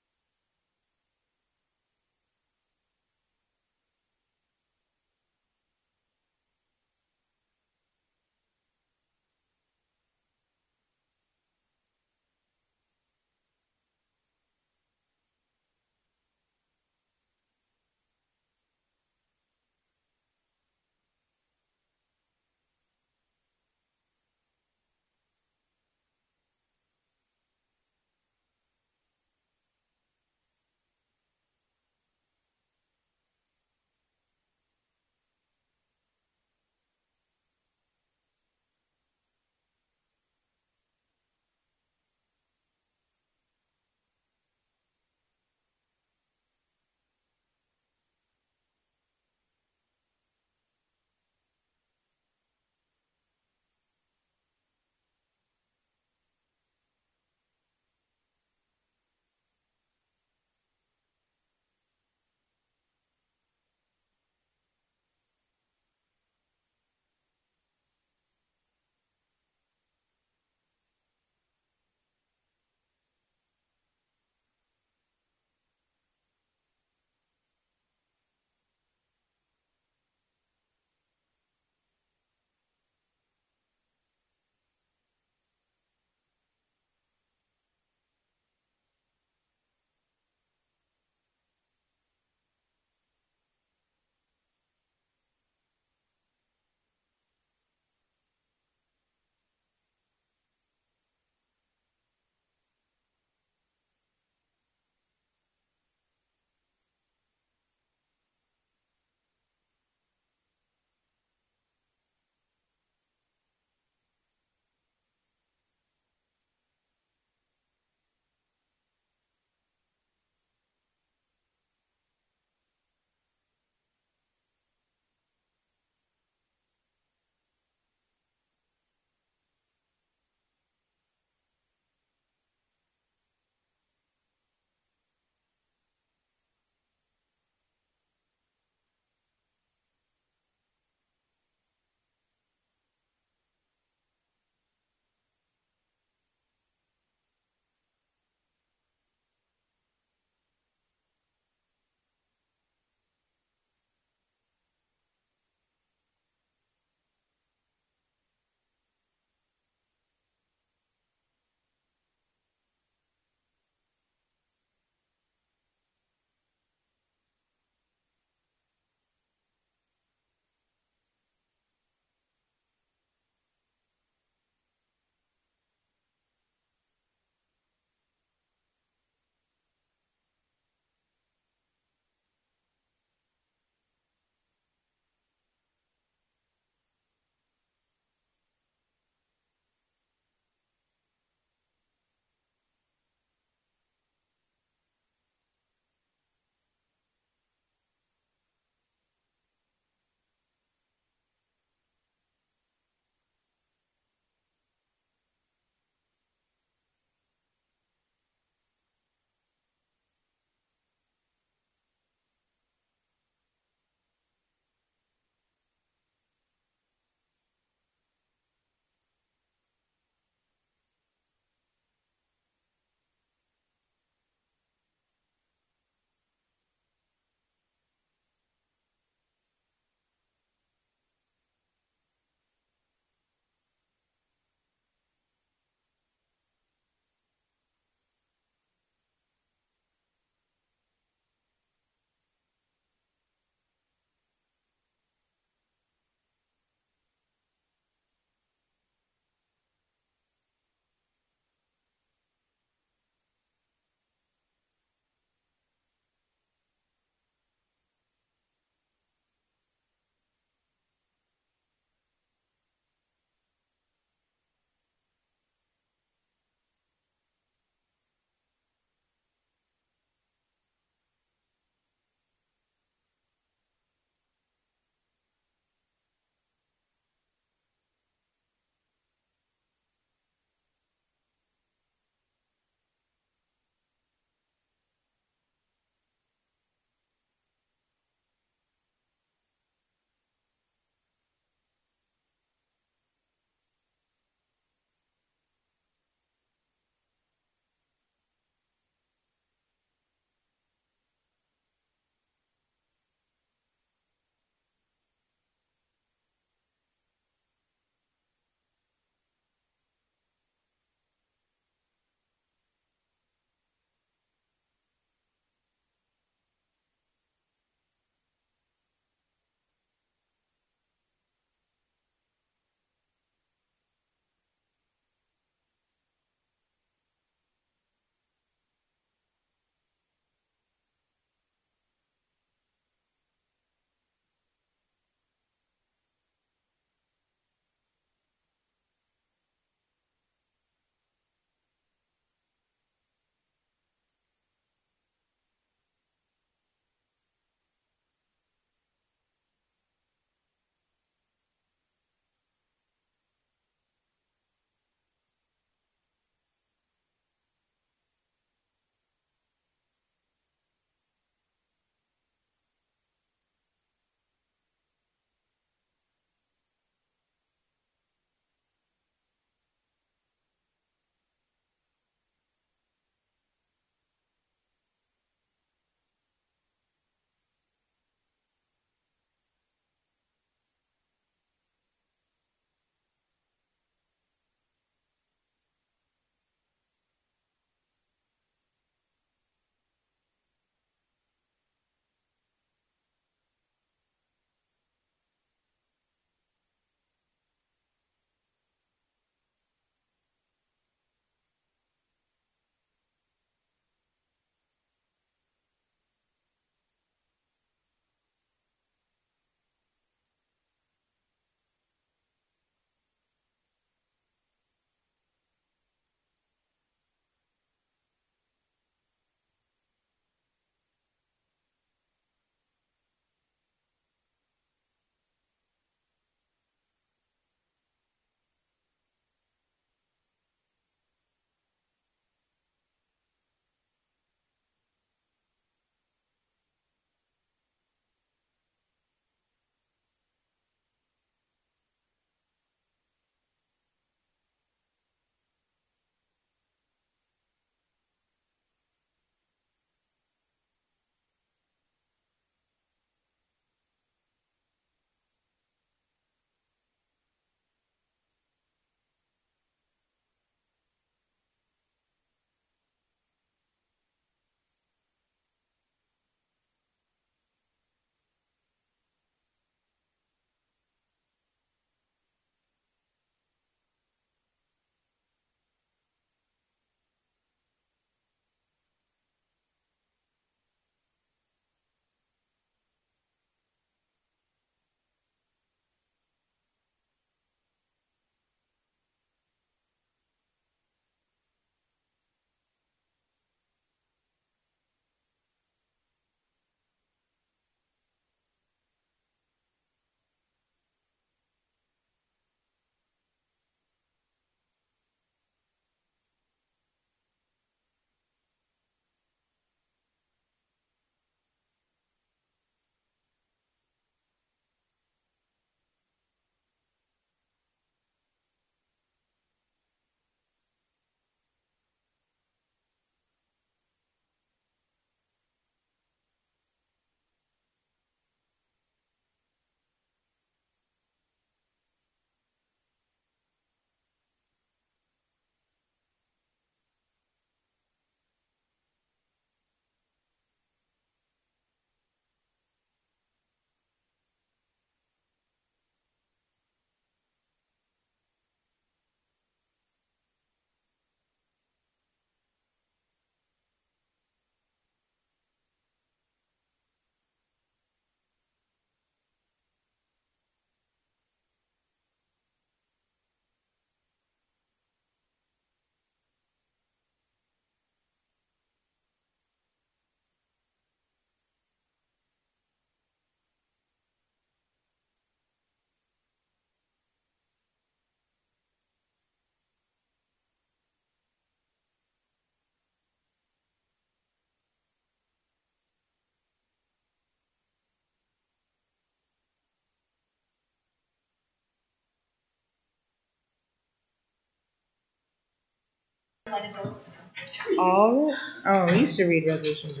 All, oh, we used to read resolutions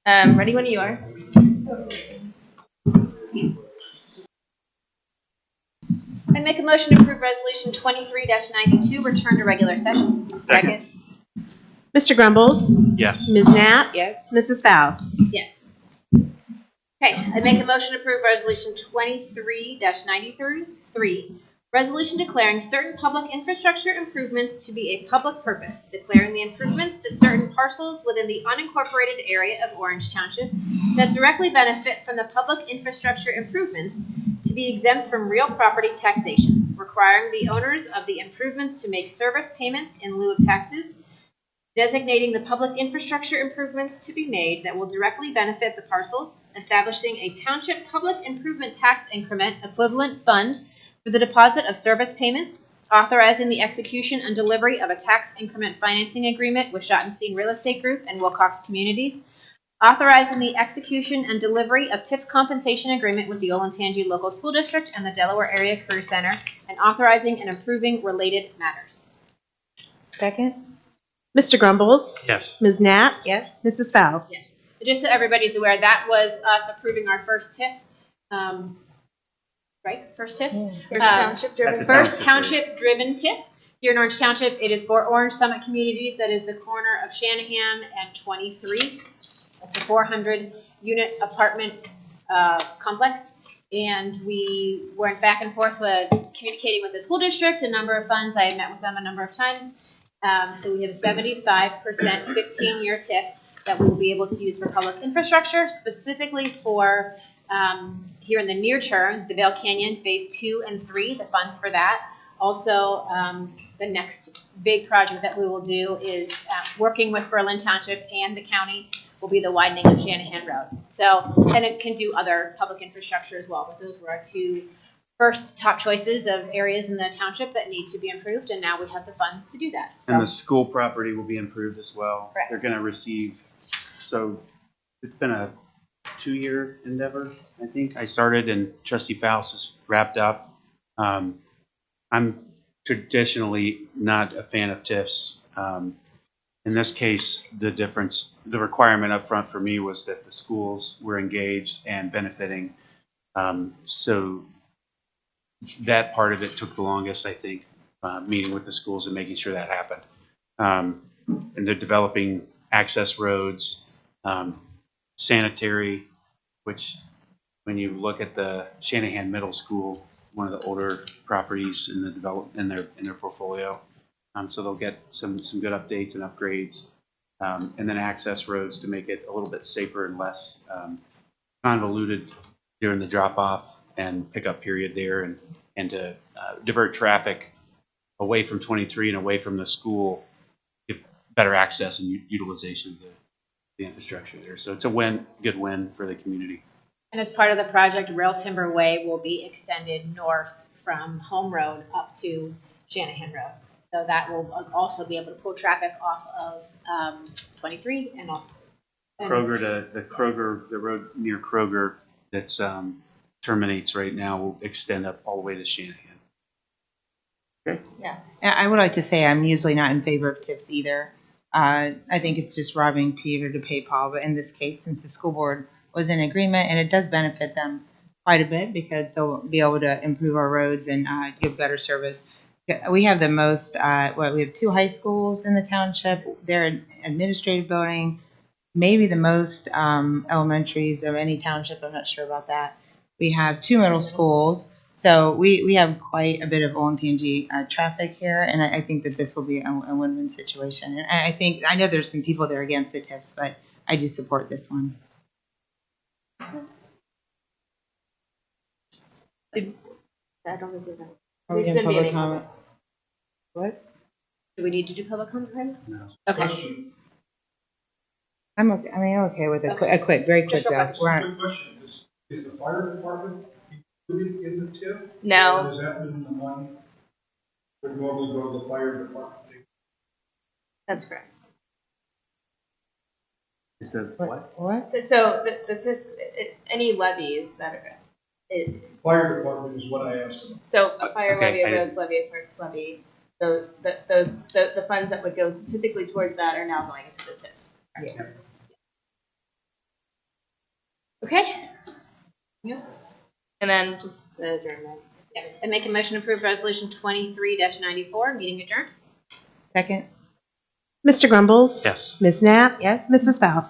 and Ready when you are. I make a motion to approve resolution 23-92, return to regular session. Second. Mr. Grumbles? Yes. Ms. Knapp? yes. Mrs. Faust? Yes. Okay, I make a motion to approve resolution 23-93, resolution declaring certain public infrastructure improvements to be a public purpose, declaring the improvements to certain parcels within the unincorporated area of Orange Township that directly benefit from the public infrastructure improvements to be exempt from real property taxation, requiring the owners of the improvements to make service payments in lieu of taxes, designating the public infrastructure improvements to be made that will directly benefit the parcels, establishing a township public improvement tax increment equivalent fund for the deposit of service payments, authorizing the execution and delivery of a tax increment financing agreement with Schottenstein Real Estate Group and Wilcox Communities, authorizing the execution and delivery of TIF compensation agreement with the Olentangy Local School District and the Delaware Area Career Center, and authorizing and approving related matters. Second, Mr. Grumbles? Yes. Ms. Knapp? yes. Mrs. Faust? Yes. Just so everybody's aware, that was us approving our first TIF. Right? First TIF? First township driven. At the First township township-driven TIF here in Orange Township. It is for Orange Summit Communities. That is the corner of Shanahan and 23. It's a 400-unit apartment complex. And we went back and forth communicating with the school district, a number of funds. I had met with them a number of times. So we have a 75% 15-year TIF that we will be able to use for public infrastructure, specifically for here in the near term, the Vail Canyon Phase 2 and 3, the funds for that. Also, the next big project that we will do is working with Berlin Township and the county will be the widening of Shanahan Road. So, and it can do other public infrastructure as well, but those were our two first top choices of areas in the township that need to be improved, and now we have the funds to do that. So, And the school property will be improved as well. Correct. They're going to receive, so it's been a 2-year endeavor, I think. I started and Trustee Faust is wrapped up. I'm traditionally not a fan of TIFs. In this case, the requirement up front for me was that the schools were engaged and benefiting. So that part of it took the longest, I think, meeting with the schools and making sure that happened. And they're developing access roads, sanitary, which when you look at the Shanahan Middle School, one of the older properties in the in their portfolio. So they'll get some good updates and upgrades, and then access roads to make it a little bit safer and less convoluted during the drop off and pickup period there, and to divert traffic away from 23 and away from the school, give better access and utilization of the infrastructure there. So it's a good win for the community. and as part of the project, Rail Timber Way will be extended north from Home Road up to Shanahan Road. So that will also be able to pull traffic off of 23 and off. Kroger the road near Kroger that's terminates right now will extend up all the way to Shanahan. I would like to say I'm usually not in favor of TIFs either. I think it's just robbing Peter to pay Paul, but in this case, since the school board was in agreement, and it does benefit them quite a bit because they'll be able to improve our roads and give better service. We have the most, we have 2 high schools in the township. They're an administrative building, maybe the most elementaries of any township. I'm not sure about that. We have 2 middle schools. So we have quite a bit of Olentangy traffic here, and I think that this will be a win-win situation. And I know there's some people that are against the TIFs, but I do support this one. I don't think there's any. Are we There in shouldn't be public any. comment? What? Do we need to do public comment? Right? No. Okay. Question, I'm okay. I mean, I'm okay with Okay. a quick, very quick Just real though. quick. We're on- quick question, is the fire department included in the TIF? Or No, does that mean the money would normally go to the fire department? that's correct. Is that what? What? So the TIF, any levies that are Fire department is what I asked them. So a fire Okay, levy, a I- roads levy, a parks levy, the funds that would go typically towards that are now going into the TIF. Yeah. Okay, Yes. and then just the adjournment. I make a motion to approve resolution 23-94, meeting adjourned. Second? Mr. Grumbles? Yes. Ms. Knapp? Yes. Mrs. Faust?